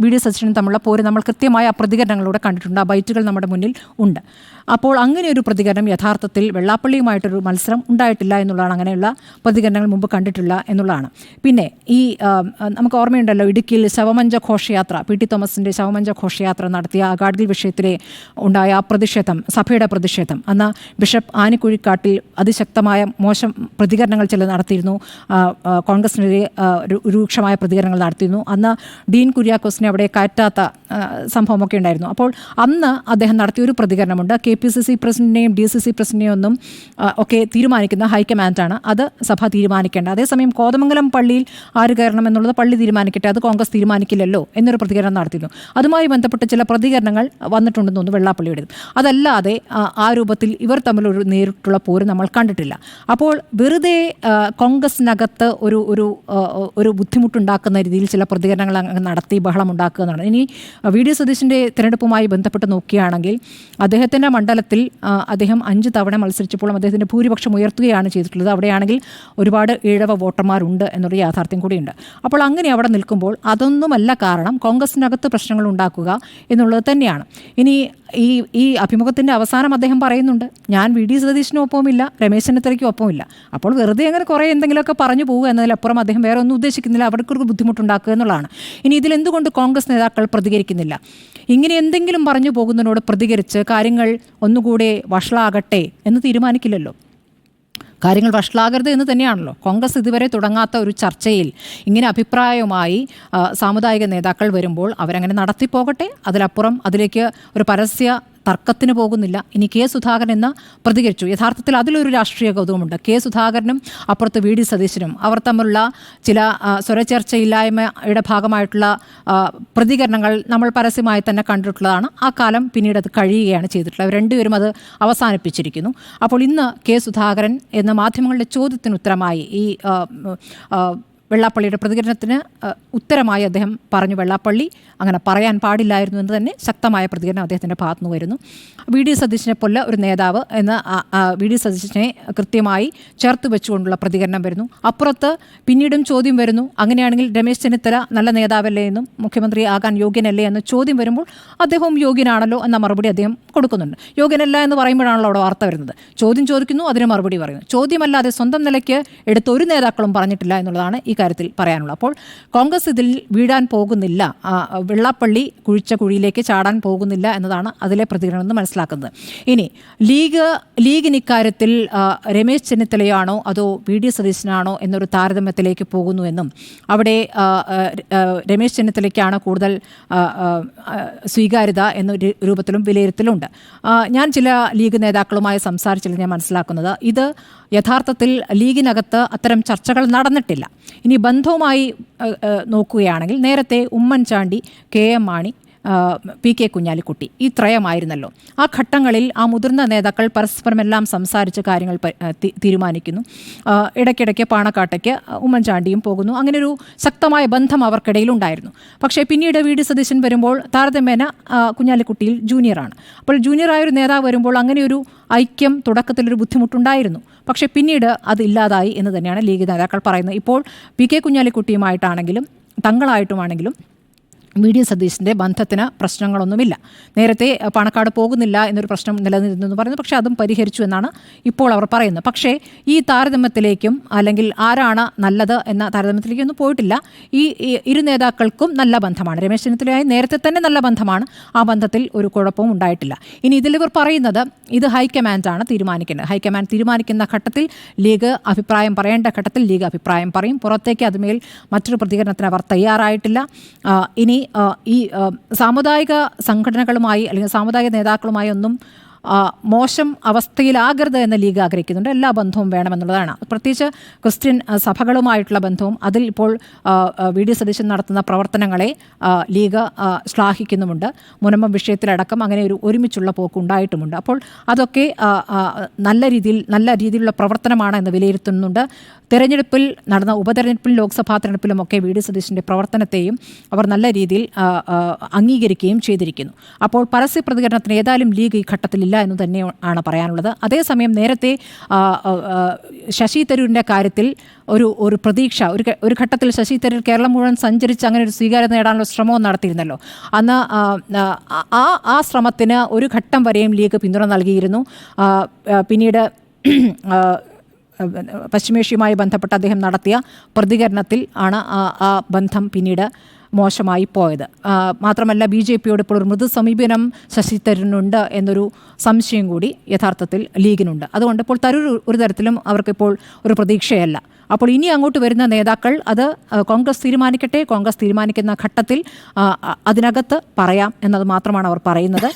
[SPEAKER 1] VD സതീശനും തമ്മിലുള്ള പോര് നമ്മൾ കൃത്യമായ പ്രതികരണങ്ങളിലൂടെ കണ്ടിട്ടുണ്ട്. ആ ബൈറ്റുകൾ നമ്മുടെ മുന്നിൽ ഉണ്ട്. അപ്പോൾ അങ്ങനെ ഒരു പ്രതികരണം യഥാർത്ഥത്തിൽ വെള്ളാപ്പള്ളിയുമായിട്ടൊരു മത്സരം ഉണ്ടായിട്ടില്ല എന്നുള്ളതാണ്. അങ്ങനെയുള്ള പ്രതികരണങ്ങൾ മുമ്പ് കണ്ടിട്ടില്ല എന്നുള്ളതാണ്. പിന്നെ ഈ നമുക്ക് ഓർമ്മയുണ്ടല്ലോ, ഇടുക്കിയിൽ ശവമഞ്ച ഘോഷയാത്ര, PT തോമസിൻ്റെ ശവമഞ്ച ഘോഷയാത്ര നടത്തിയ ഗാഡ്ഗിൽ വിഷയത്തിലെ ഉണ്ടായ ആ പ്രതിഷേധം, സഭയുടെ പ്രതിഷേധം, അന്ന് ബിഷപ്പ് ആനിക്കുഴിക്കാട്ടിൽ അതിശക്തമായ മോശം പ്രതികരണങ്ങൾ ചില നടത്തിയിരുന്നു. കോൺഗ്രസിനെതിരെ രൂക്ഷമായ പ്രതികരണങ്ങൾ നടത്തിയിരുന്നു. അന്ന് ഡീൻ കുര്യാക്കോസിനെ അവിടെ കയറ്റാത്ത സംഭവമൊക്കെ ഉണ്ടായിരുന്നു. അപ്പോൾ അന്ന് അദ്ദേഹം നടത്തിയൊരു പ്രതികരണമുണ്ട്. KPCC പ്രസിഡന്റിനെയും DCC പ്രസിഡന്റിനെയും ഒന്നും ഒക്കെ തീരുമാനിക്കുന്ന ഹൈക്കമാൻഡാണ്, അത് സഭ തീരുമാനിക്കേണ്ട. അതേസമയം കോതമംഗലം പള്ളിയിൽ ആര് കയറണം എന്നുള്ളത് പള്ളി തീരുമാനിക്കട്ടെ, അത് കോൺഗ്രസ് തീരുമാനിക്കില്ലല്ലോ എന്നൊരു പ്രതികരണം നടത്തിയിരുന്നു. അതുമായി ബന്ധപ്പെട്ട് ചില പ്രതികരണങ്ങൾ വന്നിട്ടുണ്ടെന്ന് തോന്നുന്നു വെള്ളാപ്പള്ളിയുടെ. അതല്ലാതെ ആ രൂപത്തിൽ ഇവർ തമ്മിലൊരു നേരിട്ടുള്ള പോര് നമ്മൾ കണ്ടിട്ടില്ല. അപ്പോൾ വെറുതെ കോൺഗ്രസിനകത്ത് ഒരു ബുദ്ധിമുട്ടുണ്ടാക്കുന്ന രീതിയിൽ ചില പ്രതികരണങ്ങൾ നടത്തി ബഹളം ഉണ്ടാക്കുക എന്നാണ്. ഇനി VD സതീശൻ്റെ തിരഞ്ഞെടുപ്പുമായി ബന്ധപ്പെട്ട് നോക്കുകയാണെങ്കിൽ അദ്ദേഹത്തിൻ്റെ മണ്ഡലത്തിൽ അദ്ദേഹം 5 തവണ മത്സരിച്ചപ്പോൾ അദ്ദേഹത്തിൻ്റെ ഭൂരിപക്ഷം ഉയർത്തുകയാണ് ചെയ്തിട്ടുള്ളത്. അവിടെയാണെങ്കിൽ ഒരുപാട് ഈഴവ വോട്ടർമാരുണ്ട് എന്നൊരു യാഥാർത്ഥ്യം കൂടിയുണ്ട്. അപ്പോൾ അങ്ങനെ അവിടെ നിൽക്കുമ്പോൾ അതൊന്നുമല്ല കാരണം കോൺഗ്രസിനകത്ത് പ്രശ്നങ്ങൾ ഉണ്ടാക്കുക എന്നുള്ളത് തന്നെയാണ്. ഇനി ഈ അഭിമുഖത്തിൻ്റെ അവസാനം അദ്ദേഹം പറയുന്നുണ്ട്, ഞാൻ VD സതീശനും ഒപ്പമില്ല, രമേശ് ചെന്നിത്തലയ്ക്കും ഒപ്പമില്ല. അപ്പോൾ വെറുതെ അങ്ങനെ കുറേ എന്തെങ്കിലുമൊക്കെ പറഞ്ഞു പോകുക എന്നതിലപ്പുറം അദ്ദേഹം വേറെ ഒന്നും ഉദ്ദേശിക്കുന്നില്ല, അവർക്കൊരു ബുദ്ധിമുട്ടുണ്ടാക്കുക എന്നുള്ളതാണ്. ഇനി ഇതിലെന്തുകൊണ്ട് കോൺഗ്രസ് നേതാക്കൾ പ്രതികരിക്കുന്നില്ല? ഇങ്ങനെ എന്തെങ്കിലും പറഞ്ഞു പോകുന്നതിനോട് പ്രതികരിച്ച് കാര്യങ്ങൾ ഒന്നുകൂടെ വഷളാകട്ടെ എന്ന് തീരുമാനിക്കില്ലല്ലോ. കാര്യങ്ങൾ വഷളാകരുത് എന്ന് തന്നെയാണല്ലോ. കോൺഗ്രസ് ഇതുവരെ തുടങ്ങാത്ത ഒരു ചർച്ചയിൽ ഇങ്ങനെ അഭിപ്രായവുമായി സാമുദായിക നേതാക്കൾ വരുമ്പോൾ അവരങ്ങനെ നടത്തിപ്പോകട്ടെ. അതിലപ്പുറം അതിലേക്ക് ഒരു പരസ്യ തർക്കത്തിന് പോകുന്നില്ല. ഇനി കെ സുധാകരൻ എന്ന് പ്രതികരിച്ചു. യഥാർത്ഥത്തിൽ അതിലൊരു രാഷ്ട്രീയ കൗതുകമുണ്ട്. കെ സുധാകരനും അപ്പുറത്ത് വി ഡി സതീശനും അവർ തമ്മിലുള്ള ചില സ്വരചേർച്ചയില്ലായ്മയുടെ ഭാഗമായിട്ടുള്ള പ്രതികരണങ്ങൾ നമ്മൾ പരസ്യമായി തന്നെ കണ്ടിട്ടുള്ളതാണ്. ആ കാലം പിന്നീട് അത് കഴിയുകയാണ് ചെയ്തിട്ടുള്ളത്. അവർ രണ്ടുപേരും അത് അവസാനിപ്പിച്ചിരിക്കുന്നു. അപ്പോൾ ഇന്ന് കെ സുധാകരൻ എന്ന മാധ്യമങ്ങളുടെ ചോദ്യത്തിന് ഉത്തരമായി ഈ വെള്ളാപ്പള്ളിയുടെ പ്രതികരണത്തിന് ഉത്തരമായി അദ്ദേഹം പറഞ്ഞു, വെള്ളാപ്പള്ളി അങ്ങനെ പറയാൻ പാടില്ലായിരുന്നു എന്ന് തന്നെ ശക്തമായ പ്രതികരണം അദ്ദേഹത്തിൻ്റെ ഭാഗത്തുനിന്ന് വരുന്നു. വി ഡി സതീശനെ പോലെ ഒരു നേതാവ് എന്ന് വി ഡി സതീശനെ കൃത്യമായി ചേർത്ത് വെച്ചുകൊണ്ടുള്ള പ്രതികരണം വരുന്നു. അപ്പുറത്ത് പിന്നീടും ചോദ്യം വരുന്നു, അങ്ങനെയാണെങ്കിൽ രമേശ് ചെന്നിത്തല നല്ല നേതാവല്ലേ എന്നും മുഖ്യമന്ത്രി ആകാൻ യോഗ്യനല്ലേ എന്ന ചോദ്യം വരുമ്പോൾ അദ്ദേഹവും യോഗ്യനാണല്ലോ എന്ന മറുപടി അദ്ദേഹം കൊടുക്കുന്നുണ്ട്. യോഗ്യനല്ല എന്ന് പറയുമ്പോഴാണല്ലോ അവിടെ വാർത്ത വരുന്നത്. ചോദ്യം ചോദിക്കുന്നു, അതിന് മറുപടി പറയുന്നു. ചോദ്യമല്ലാതെ സ്വന്തം നിലയ്ക്ക് എടുത്ത ഒരു നേതാക്കളും പറഞ്ഞിട്ടില്ല എന്നുള്ളതാണ് ഈ കാര്യത്തിൽ പറയാനുള്ളത്. അപ്പോൾ കോൺഗ്രസ് ഇതിൽ വീഴാൻ പോകുന്നില്ല, വെള്ളാപ്പള്ളി കുഴിച്ച കുഴിയിലേക്ക് ചാടാൻ പോകുന്നില്ല എന്നതാണ് അതിലെ പ്രതികരണം എന്ന് മനസ്സിലാക്കുന്നത്. ഇനി ലീഗിന് ഇക്കാര്യത്തിൽ രമേശ് ചെന്നിത്തലയാണോ അതോ വി ഡി സതീശനാണോ എന്നൊരു താരതമ്യത്തിലേക്ക് പോകുന്നുവെന്നും അവിടെ രമേശ് ചെന്നിത്തലയ്ക്കാണ് കൂടുതൽ സ്വീകാര്യത എന്നൊരു രൂപത്തിലും വിലയിരുത്തലുണ്ട്. ഞാൻ ചില ലീഗ് നേതാക്കളുമായി സംസാരിച്ചില്ല, ഞാൻ മനസ്സിലാക്കുന്നത് ഇത് യഥാർത്ഥത്തിൽ ലീഗിനകത്ത് അത്തരം ചർച്ചകൾ നടന്നിട്ടില്ല. ഇനി ബന്ധവുമായി നോക്കുകയാണെങ്കിൽ നേരത്തെ Oommen Chandy, K M Mani, P K Kunhalikutty ഈ ത്രയമായിരുന്നല്ലോ. ആ ഘട്ടങ്ങളിൽ ആ മുതിർന്ന നേതാക്കൾ പരസ്പരമെല്ലാം സംസാരിച്ച് കാര്യങ്ങൾ തീരുമാനിക്കുന്നു. ഇടയ്ക്കിടയ്ക്ക് പാണക്കാട്ടേക്ക് ഉമ്മൻചാണ്ടിയും പോകുന്നു. അങ്ങനെ ഒരു ശക്തമായ ബന്ധം അവർക്കിടയിലുണ്ടായിരുന്നു. പക്ഷേ പിന്നീട് വി ഡി സതീശൻ വരുമ്പോൾ താരതമ്യേന കുഞ്ഞാലിക്കുട്ടിയിൽ ജൂനിയറാണ്. അപ്പോൾ ജൂനിയറായൊരു നേതാവ് വരുമ്പോൾ അങ്ങനെയൊരു ഐക്യം തുടക്കത്തിലൊരു ബുദ്ധിമുട്ടുണ്ടായിരുന്നു. പക്ഷേ പിന്നീട് അത് ഇല്ലാതായി എന്ന് തന്നെയാണ് ലീഗ് നേതാക്കൾ പറയുന്നത്. ഇപ്പോൾ പി കെ കുഞ്ഞാലിക്കുട്ടിയുമായിട്ടാണെങ്കിലും തങ്ങളായിട്ടുമാണെങ്കിലും വി ഡി സതീശൻ്റെ ബന്ധത്തിന് പ്രശ്നങ്ങളൊന്നുമില്ല. നേരത്തെ പാണക്കാട് പോകുന്നില്ല എന്നൊരു പ്രശ്നം നിലനിന്നിരുന്നു എന്ന് പറയുന്നു. പക്ഷേ അതും പരിഹരിച്ചു എന്നാണ് ഇപ്പോൾ അവർ പറയുന്നത്. പക്ഷേ ഈ താരതമ്യത്തിലേക്കും അല്ലെങ്കിൽ ആരാണ് നല്ലത് എന്ന താരതമ്യത്തിലേക്കൊന്നും പോയിട്ടില്ല. ഈ ഇരു നേതാക്കൾക്കും നല്ല ബന്ധമാണ്. രമേശ് ചെന്നിത്തലയായി നേരത്തെ തന്നെ നല്ല ബന്ധമാണ്. ആ ബന്ധത്തിൽ ഒരു കുഴപ്പവും ഉണ്ടായിട്ടില്ല. ഇനി ഇതിലിവർ പറയുന്നത് ഇത് ഹൈക്കമാൻഡാണ് തീരുമാനിക്കേണ്ടത്. ഹൈക്കമാൻഡ് തീരുമാനിക്കുന്ന ഘട്ടത്തിൽ ലീഗ് അഭിപ്രായം പറയേണ്ട ഘട്ടത്തിൽ ലീഗ് അഭിപ്രായം പറയും. പുറത്തേക്ക് അതുമേൽ മറ്റൊരു പ്രതികരണത്തിന് അവർ തയ്യാറായിട്ടില്ല. ഇനി ഈ സാമുദായിക സംഘടനകളുമായി അല്ലെങ്കിൽ സാമുദായിക നേതാക്കളുമായി ഒന്നും മോശം അവസ്ഥയിലാകരുത് എന്ന് ലീഗ് ആഗ്രഹിക്കുന്നുണ്ട്. എല്ലാ ബന്ധവും വേണമെന്നുള്ളതാണ്. പ്രത്യേകിച്ച് ക്രിസ്ത്യൻ സഭകളുമായിട്ടുള്ള ബന്ധവും അതിൽ ഇപ്പോൾ വി ഡി സതീശൻ നടത്തുന്ന പ്രവർത്തനങ്ങളെ ലീഗ് ശ്ലാഘിക്കുന്നുമുണ്ട്. മുനമ്പം വിഷയത്തിലടക്കം അങ്ങനെ ഒരു ഒരുമിച്ചുള്ള പോക്ക് ഉണ്ടായിട്ടുമുണ്ട്. അപ്പോൾ അതൊക്കെ നല്ല രീതിയിലുള്ള പ്രവർത്തനമാണ് എന്ന് വിലയിരുത്തുന്നുണ്ട്. തെരഞ്ഞെടുപ്പിൽ നടന്ന ഉപതെരഞ്ഞെടുപ്പിലും ലോക്സഭാ തെരഞ്ഞെടുപ്പിലുമൊക്കെ വി ഡി സതീശൻ്റെ പ്രവർത്തനത്തെയും അവർ നല്ല രീതിയിൽ അംഗീകരിക്കുകയും ചെയ്തിരിക്കുന്നു. അപ്പോൾ പരസ്യ പ്രതികരണത്തിന് ഏതായാലും ലീഗ് ഈ ഘട്ടത്തിലില്ല എന്ന് തന്നെയാണ് പറയാനുള്ളത്. അതേസമയം നേരത്തെ ശശി തരൂരിൻ്റെ കാര്യത്തിൽ ഒരു പ്രതീക്ഷ ഒരു ഘട്ടത്തിൽ ശശി തരൂർ കേരളം മുഴുവൻ സഞ്ചരിച്ച് അങ്ങനെ ഒരു സ്വീകാര്യത നേടാനുള്ള ശ്രമവും നടത്തിയിരുന്നല്ലോ. അന്ന് ആ ശ്രമത്തിന് ഒരു ഘട്ടം വരെയും ലീഗ് പിന്തുണ നൽകിയിരുന്നു. പിന്നീട് പശ്ചിമേഷ്യയുമായി ബന്ധപ്പെട്ട് അദ്ദേഹം നടത്തിയ പ്രതികരണത്തിൽ ആണ് ആ ബന്ധം പിന്നീട് മോശമായി പോയത്. മാത്രമല്ല ബി ജെ പിയോട് ഇപ്പോൾ ഒരു മൃദു സമീപനം ശശി തരൂരിനുണ്ട് എന്നൊരു സംശയം കൂടി യഥാർത്ഥത്തിൽ ലീഗിനുണ്ട്. അതുകൊണ്ട് ഇപ്പോൾ തരൂർ ഒരു തരത്തിലും അവർക്കിപ്പോൾ ഒരു പ്രതീക്ഷയല്ല. അപ്പോൾ ഇനി അങ്ങോട്ട് വരുന്ന നേതാക്കൾ അത് കോൺഗ്രസ് തീരുമാനിക്കട്ടെ. കോൺഗ്രസ് തീരുമാനിക്കുന്ന ഘട്ടത്തിൽ അതിനകത്ത് പറയാം എന്നത് മാത്രമാണ് അവർ പറയുന്നത്.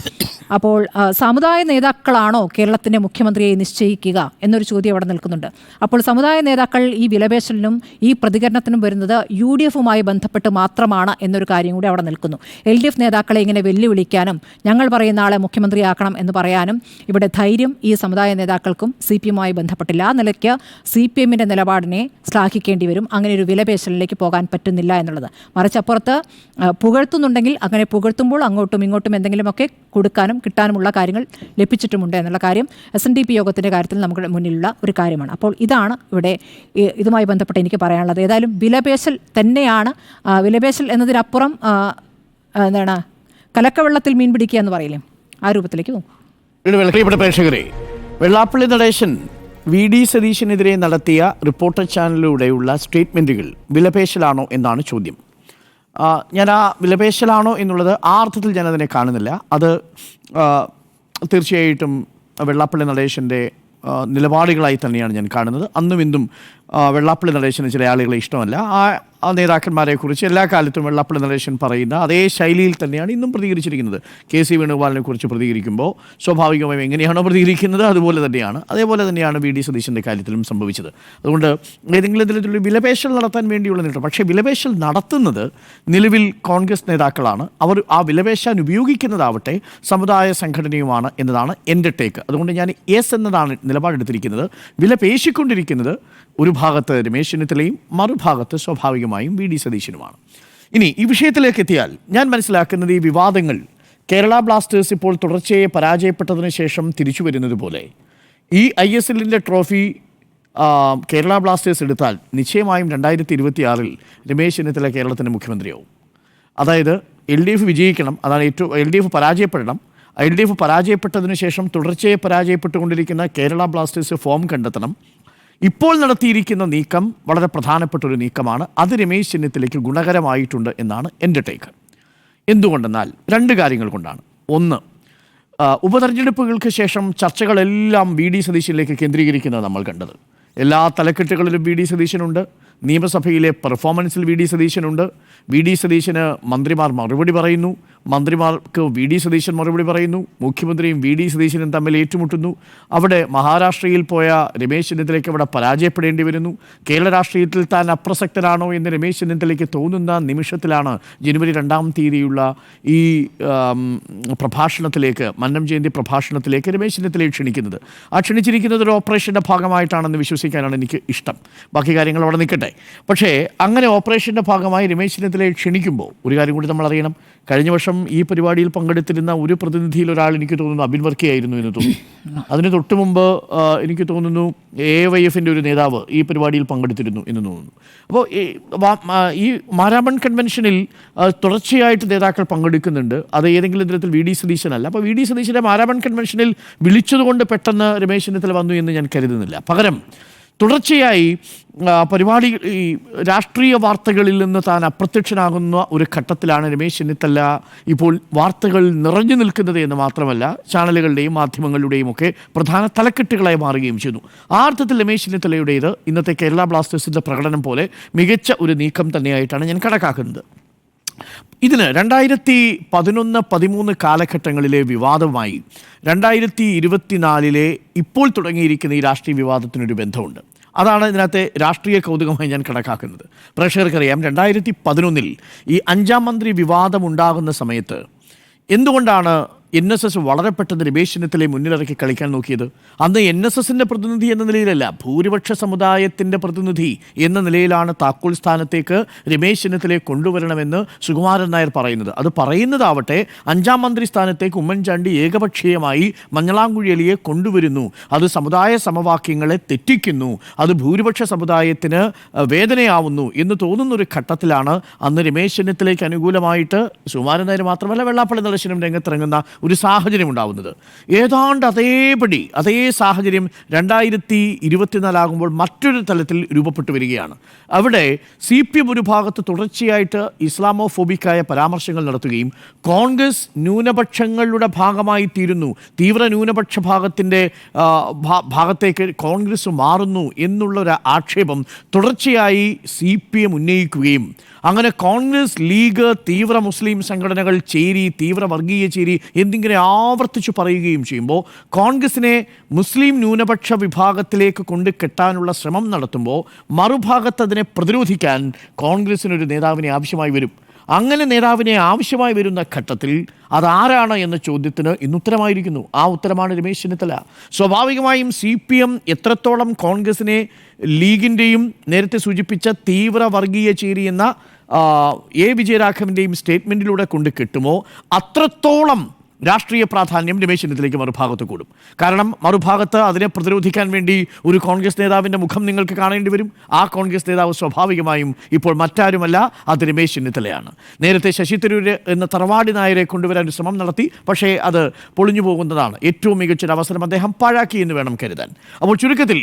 [SPEAKER 1] അപ്പോൾ സമുദായ നേതാക്കളാണോ കേരളത്തിൻ്റെ മുഖ്യമന്ത്രിയെ നിശ്ചയിക്കുക എന്നൊരു ചോദ്യം അവിടെ നിൽക്കുന്നുണ്ട്. അപ്പോൾ സമുദായ നേതാക്കൾ ഈ വിലപേശലിനും ഈ പ്രതികരണത്തിനും വരുന്നത് യു ഡി എഫുമായി ബന്ധപ്പെട്ട് മാത്രമാണ് എന്നൊരു കാര്യം കൂടി അവിടെ നിൽക്കുന്നു. എൽ ഡി എഫ് നേതാക്കളെ ഇങ്ങനെ വെല്ലുവിളിക്കാനും ഞങ്ങൾ പറയുന്ന ആളെ മുഖ്യമന്ത്രിയാക്കണം എന്ന് പറയാനും ഇവിടെ ധൈര്യം ഈ സമുദായ നേതാക്കൾക്കും സി പി എമ്മുമായി ബന്ധപ്പെട്ടില്ല. ആ നിലയ്ക്ക് സി പി എമ്മിൻ്റെ നിലപാടിനെ ശ്ലാഘിക്കേണ്ടി വരും. അങ്ങനെ ഒരു വിലപേശലിലേക്ക് പോകാൻ പറ്റുന്നില്ല എന്നുള്ളത്. മറിച്ച് അപ്പുറത്ത് പുകഴ്ത്തുന്നുണ്ടെങ്കിൽ അങ്ങനെ പുകഴ്ത്തുമ്പോൾ അങ്ങോട്ടും ഇങ്ങോട്ടും എന്തെങ്കിലുമൊക്കെ കൊടുക്കാനും കിട്ടാനുമുള്ള കാര്യങ്ങൾ ലഭിച്ചിട്ടുമുണ്ട് എന്നുള്ള കാര്യം SNDP യോഗത്തിൻ്റെ കാര്യത്തിൽ നമുക്ക് മുന്നിലുള്ള ഒരു കാര്യമാണ്. അപ്പോൾ ഇതാണ് ഇവിടെ ഇതുമായി ബന്ധപ്പെട്ട് എനിക്ക് പറയാനുള്ളത്. ഏതായാലും വിലപേശൽ തന്നെയാണ്. വിലപേശൽ എന്നതിനപ്പുറം എന്താണ് കലക്കവെള്ളത്തിൽ മീൻ പിടിക്കുക എന്ന് പറയില്ലേ, ആ രൂപത്തിലേക്ക് നോക്കും.
[SPEAKER 2] പ്രിയപ്പെട്ട പ്രേക്ഷകരെ, വെള്ളാപ്പള്ളി നടേശൻ വി ഡി സതീശനെതിരെ നടത്തിയ റിപ്പോർട്ടർ ചാനലിലൂടെയുള്ള സ്റ്റേറ്റ്മെൻറ്റുകൾ വിലപേശലാണോ എന്നാണ് ചോദ്യം. ഞാൻ ആ വിലപേശലാണോ എന്നുള്ളത് ആ അർത്ഥത്തിൽ ഞാനതിനെ കാണുന്നില്ല. അത് തീർച്ചയായിട്ടും വെള്ളാപ്പള്ളി നടേശൻ്റെ നിലപാടുകളായി തന്നെയാണ് ഞാൻ കാണുന്നത്. അന്നും ഇന്നും വെള്ളാപ്പള്ളി നടേശന് ചില ആളുകളെ ഇഷ്ടമല്ല. ആ നേതാക്കന്മാരെക്കുറിച്ച് എല്ലാ കാലത്തും വെള്ളാപ്പള്ളി നടേശൻ പറയുന്ന അതേ ശൈലിയിൽ തന്നെയാണ് ഇന്നും പ്രതികരിച്ചിരിക്കുന്നത്. കെ.സി. വേണുഗോപാലിനെ കുറിച്ച് പ്രതികരിക്കുമ്പോൾ സ്വാഭാവികമായും എങ്ങനെയാണോ പ്രതികരിക്കുന്നത് അതുപോലെ തന്നെയാണ്. അതേപോലെ തന്നെയാണ് വി ഡി സതീശൻ്റെ കാര്യത്തിലും സംഭവിച്ചത്. അതുകൊണ്ട് ഏതെങ്കിലും തരത്തിലുള്ള വിലപേശൽ നടത്താൻ വേണ്ടിയുള്ള നീട്ടം. പക്ഷേ വിലപേശൽ നടത്തുന്നത് നിലവിൽ കോൺഗ്രസ് നേതാക്കളാണ്. അവർ ആ വിലപേശാൻ ഉപയോഗിക്കുന്നതാവട്ടെ സമുദായ സംഘടനയുമാണ് എന്നതാണ് എൻ്റെ ടേക്ക്. അതുകൊണ്ട് ഞാൻ എസ് എന്നതാണ് നിലപാടെടുത്തിരിക്കുന്നത്. വിലപേശിക്കൊണ്ടിരിക്കുന്നത് ഒരു ഭാഗത്ത് രമേശ് ചെന്നിത്തലയും മറുഭാഗത്ത് സ്വാഭാവികമായും വി ഡി സതീശനുമാണ്. ഇനി ഈ വിഷയത്തിലേക്ക് എത്തിയാൽ ഞാൻ മനസ്സിലാക്കുന്നത് ഈ വിവാദങ്ങൾ കേരള ബ്ലാസ്റ്റേഴ്സ് ഇപ്പോൾ തുടർച്ചയായി പരാജയപ്പെട്ടതിന് ശേഷം തിരിച്ചു വരുന്നത് പോലെ ഈ ISLൻ്റെ ട്രോഫി കേരള ബ്ലാസ്റ്റേഴ്സ് എടുത്താൽ നിശ്ചയമായും 2026 രമേശ് ചെന്നിത്തല കേരളത്തിൻ്റെ മുഖ്യമന്ത്രിയാവും. അതായത് LDF വിജയിക്കണം, അതാണ് ഏറ്റവും LDF പരാജയപ്പെടണം. LDF പരാജയപ്പെട്ടതിന് ശേഷം തുടർച്ചയായി പരാജയപ്പെട്ടുകൊണ്ടിരിക്കുന്ന കേരള ബ്ലാസ്റ്റേഴ്സ് ഫോം കണ്ടെത്തണം. ഇപ്പോൾ നടത്തിയിരിക്കുന്ന നീക്കം വളരെ പ്രധാനപ്പെട്ട ഒരു നീക്കമാണ്. അത് രമേശ് ചെന്നിത്തലയ്ക്ക് ഗുണകരമായിട്ടുണ്ട് എന്നാണ് എൻ്റെ ടേക്ക്. എന്തുകൊണ്ടെന്നാൽ 2 കാര്യങ്ങൾ കൊണ്ടാണ്. ഒന്ന്, ഉപതെരഞ്ഞെടുപ്പുകൾക്ക് ശേഷം ചർച്ചകളെല്ലാം വി ഡി സതീശനിലേക്ക് കേന്ദ്രീകരിക്കുന്നത് നമ്മൾ കണ്ടത്. എല്ലാ തലക്കെട്ടുകളിലും വി ഡി സതീശനുണ്ട്. നിയമസഭയിലെ പെർഫോമൻസിൽ വി ഡി സതീശനുണ്ട്. വി ഡി സതീശന് മന്ത്രിമാർ മറുപടി പറയുന്നു, മന്ത്രിമാർക്ക് വി ഡി സതീശൻ മറുപടി പറയുന്നു, മുഖ്യമന്ത്രിയും വി ഡി സതീശനും തമ്മിൽ ഏറ്റുമുട്ടുന്നു. അവിടെ മഹാരാഷ്ട്രയിൽ പോയ രമേശ് ചെന്നിത്തലയ്ക്ക് അവിടെ പരാജയപ്പെടേണ്ടി വരുന്നു. കേരള രാഷ്ട്രീയത്തിൽ താൻ അപ്രസക്തനാണോ എന്ന് രമേശ് ചെന്നിത്തലയ്ക്ക് തോന്നുന്ന നിമിഷത്തിലാണ് ജനുവരി 2-ാം തീയതിയുള്ള ഈ പ്രഭാഷണത്തിലേക്ക്, മന്നം ജയന്തി പ്രഭാഷണത്തിലേക്ക് രമേശ് ചെന്നിത്തലയെ ക്ഷണിക്കുന്നത്. ആ ക്ഷണിച്ചിരിക്കുന്നത് ഒരു ഓപ്പറേഷൻ്റെ ഭാഗമായിട്ടാണെന്ന് വിശ്വസിക്കാനാണ് എനിക്ക് ഇഷ്ടം. ബാക്കി കാര്യങ്ങൾ അവിടെ നിൽക്കട്ടെ. പക്ഷേ അങ്ങനെ ഓപ്പറേഷൻ്റെ ഭാഗമായി രമേശ് ചെന്നിത്തലയെ ക്ഷണിക്കുമ്പോൾ ഒരു കാര്യം കൂടി നമ്മൾ അറിയണം. കഴിഞ്ഞ വർഷം ഈ പരിപാടിയിൽ പങ്കെടുത്തിരുന്ന ഒരു പ്രതിനിധിയിൽ ഒരാൾ എനിക്ക് തോന്നുന്നു അബിൻ വർക്കി ആയിരുന്നു എന്ന് തോന്നുന്നു. അതിന് തൊട്ട് മുമ്പ് എനിക്ക് തോന്നുന്നു AYFൻ്റെ ഒരു നേതാവ് ഈ പരിപാടിയിൽ പങ്കെടുത്തിരുന്നു എന്ന് തോന്നുന്നു. അപ്പോൾ ഈ മാരാമൺ കൺവെൻഷനിൽ തുടർച്ചയായിട്ട് നേതാക്കൾ പങ്കെടുക്കുന്നുണ്ട്. അത് ഏതെങ്കിലും തരത്തിൽ വി ഡി സതീശനല്ല. അപ്പോൾ വി ഡി സതീശനെ മാരാമൺ കൺവെൻഷനിൽ വിളിച്ചതുകൊണ്ട് പെട്ടെന്ന് രമേശ് ചെന്നിത്തല വന്നു എന്ന് ഞാൻ കരുതുന്നില്ല. പകരം തുടർച്ചയായി പരിപാടികൾ, ഈ രാഷ്ട്രീയ വാർത്തകളിൽ നിന്ന് താൻ അപ്രത്യക്ഷനാകുന്ന ഒരു ഘട്ടത്തിലാണ് രമേശ് ചെന്നിത്തല ഇപ്പോൾ വാർത്തകൾ നിറഞ്ഞു നിൽക്കുന്നത് എന്ന് മാത്രമല്ല ചാനലുകളുടെയും മാധ്യമങ്ങളുടെയും ഒക്കെ പ്രധാന തലക്കെട്ടുകളായി മാറുകയും ചെയ്തു. ആ അർത്ഥത്തിൽ രമേശ് ചെന്നിത്തലയുടേത് ഇന്നത്തെ കേരള ബ്ലാസ്റ്റേഴ്സിൻ്റെ പ്രകടനം പോലെ മികച്ച ഒരു നീക്കം തന്നെയായിട്ടാണ് ഞാൻ കണക്കാക്കുന്നത്. ഇതിന് 2011-13 കാലഘട്ടങ്ങളിലെ വിവാദവുമായി 2024 ഇപ്പോൾ തുടങ്ങിയിരിക്കുന്ന ഈ രാഷ്ട്രീയ വിവാദത്തിനൊരു ബന്ധമുണ്ട്. അതാണ് ഇതിനകത്തെ രാഷ്ട്രീയ കൗതുകമായി ഞാൻ കണക്കാക്കുന്നത്. പ്രേക്ഷകർക്കറിയാം, 2011 ഈ 5-ാം മന്ത്രി വിവാദമുണ്ടാകുന്ന സമയത്ത് എന്തുകൊണ്ടാണ് NSS വളരെ പെട്ടെന്ന് രമേശ് ചെന്നിത്തലയെ മുന്നിലിറക്കി കളിക്കാൻ നോക്കിയത്? അന്ന് NSSൻ്റെ പ്രതിനിധി എന്ന നിലയിലല്ല, ഭൂരിപക്ഷ സമുദായത്തിൻ്റെ പ്രതിനിധി എന്ന നിലയിലാണ് താക്കോൽ സ്ഥാനത്തേക്ക് രമേശ് ചെന്നിത്തലയെ കൊണ്ടുവരണമെന്ന് സുകുമാരൻ നായർ പറയുന്നത്. അത് പറയുന്നതാവട്ടെ 5-ാം മന്ത്രി സ്ഥാനത്തേക്ക് ഉമ്മൻചാണ്ടി ഏകപക്ഷീയമായി മഞ്ഞളാംകുഴി അലിയെ കൊണ്ടുവരുന്നു. അത് സമുദായ സമവാക്യങ്ങളെ തെറ്റിക്കുന്നു, അത് ഭൂരിപക്ഷ സമുദായത്തിന് വേദനയാവുന്നു എന്ന് തോന്നുന്നൊരു ഘട്ടത്തിലാണ് അന്ന് രമേശ് ചെന്നിത്തലയ്ക്ക് അനുകൂലമായിട്ട് സുകുമാരൻ നായർ മാത്രമല്ല വെള്ളാപ്പള്ളി നടേശനും രംഗത്തിറങ്ങുന്ന ഒരു സാഹചര്യം ഉണ്ടാകുന്നത്. ഏതാണ്ട് അതേ സാഹചര്യം 2024 ആകുമ്പോൾ മറ്റൊരു തലത്തിൽ രൂപപ്പെട്ടു വരികയാണ്. അവിടെ CPM ഒരു ഭാഗത്ത് തുടർച്ചയായിട്ട് ഇസ്ലാമോഫോബിക്കായ പരാമർശങ്ങൾ നടത്തുകയും കോൺഗ്രസ് ന്യൂനപക്ഷങ്ങളുടെ ഭാഗമായി തീരുന്നു, തീവ്ര ന്യൂനപക്ഷ ഭാഗത്തേക്ക് കോൺഗ്രസ് മാറുന്നു എന്നുള്ളൊരു ആക്ഷേപം തുടർച്ചയായി CPM ഉന്നയിക്കുകയും അങ്ങനെ കോൺഗ്രസ്, ലീഗ്, തീവ്ര മുസ്ലിം സംഘടനകൾ ചേരി, തീവ്ര വർഗീയ ചേരി എന്നിങ്ങനെ ആവർത്തിച്ചു പറയുകയും ചെയ്യുമ്പോൾ കോൺഗ്രസിനെ മുസ്ലിം ന്യൂനപക്ഷ വിഭാഗത്തിലേക്ക് കൊണ്ട് കെട്ടാനുള്ള ശ്രമം നടത്തുമ്പോൾ മറുഭാഗത്ത് അതിനെ പ്രതിരോധിക്കാൻ കോൺഗ്രസിനൊരു നേതാവിനെ ആവശ്യമായി വരും. അങ്ങനെ നേതാവിനെ ആവശ്യമായി വരുന്ന ഘട്ടത്തിൽ അതാരാണ് എന്ന ചോദ്യത്തിന് ഇന്നുത്തരമായിരിക്കുന്നു. ആ ഉത്തരമാണ് രമേശ് ചെന്നിത്തല. സ്വാഭാവികമായും CPM എത്രത്തോളം കോൺഗ്രസിനെ ലീഗിൻ്റെയും നേരത്തെ സൂചിപ്പിച്ച തീവ്ര വർഗീയ ചേരി എന്ന വിജയരാഘവൻ്റെയും സ്റ്റേറ്റ്മെൻറ്റിലൂടെ കൊണ്ട് കിട്ടുമോ അത്രത്തോളം രാഷ്ട്രീയ പ്രാധാന്യം രമേശ് ചെന്നിത്തലയ്ക്ക് മറുഭാഗത്ത് കൂടും. കാരണം മറുഭാഗത്ത് അതിനെ പ്രതിരോധിക്കാൻ വേണ്ടി ഒരു കോൺഗ്രസ് നേതാവിൻ്റെ മുഖം നിങ്ങൾക്ക് കാണേണ്ടി വരും. ആ കോൺഗ്രസ് നേതാവ് സ്വാഭാവികമായും ഇപ്പോൾ മറ്റാരുമല്ല, അത് രമേശ് ചെന്നിത്തലയാണ്. നേരത്തെ ശശി തരൂര് എന്ന തറവാടി നായരെ കൊണ്ടുവരാൻ ഒരു ശ്രമം നടത്തി, പക്ഷേ അത് പൊളിഞ്ഞു പോകുന്നതാണ്. ഏറ്റവും മികച്ചൊരു അവസരം അദ്ദേഹം പാഴാക്കി എന്ന് വേണം കരുതാൻ. അപ്പോൾ ചുരുക്കത്തിൽ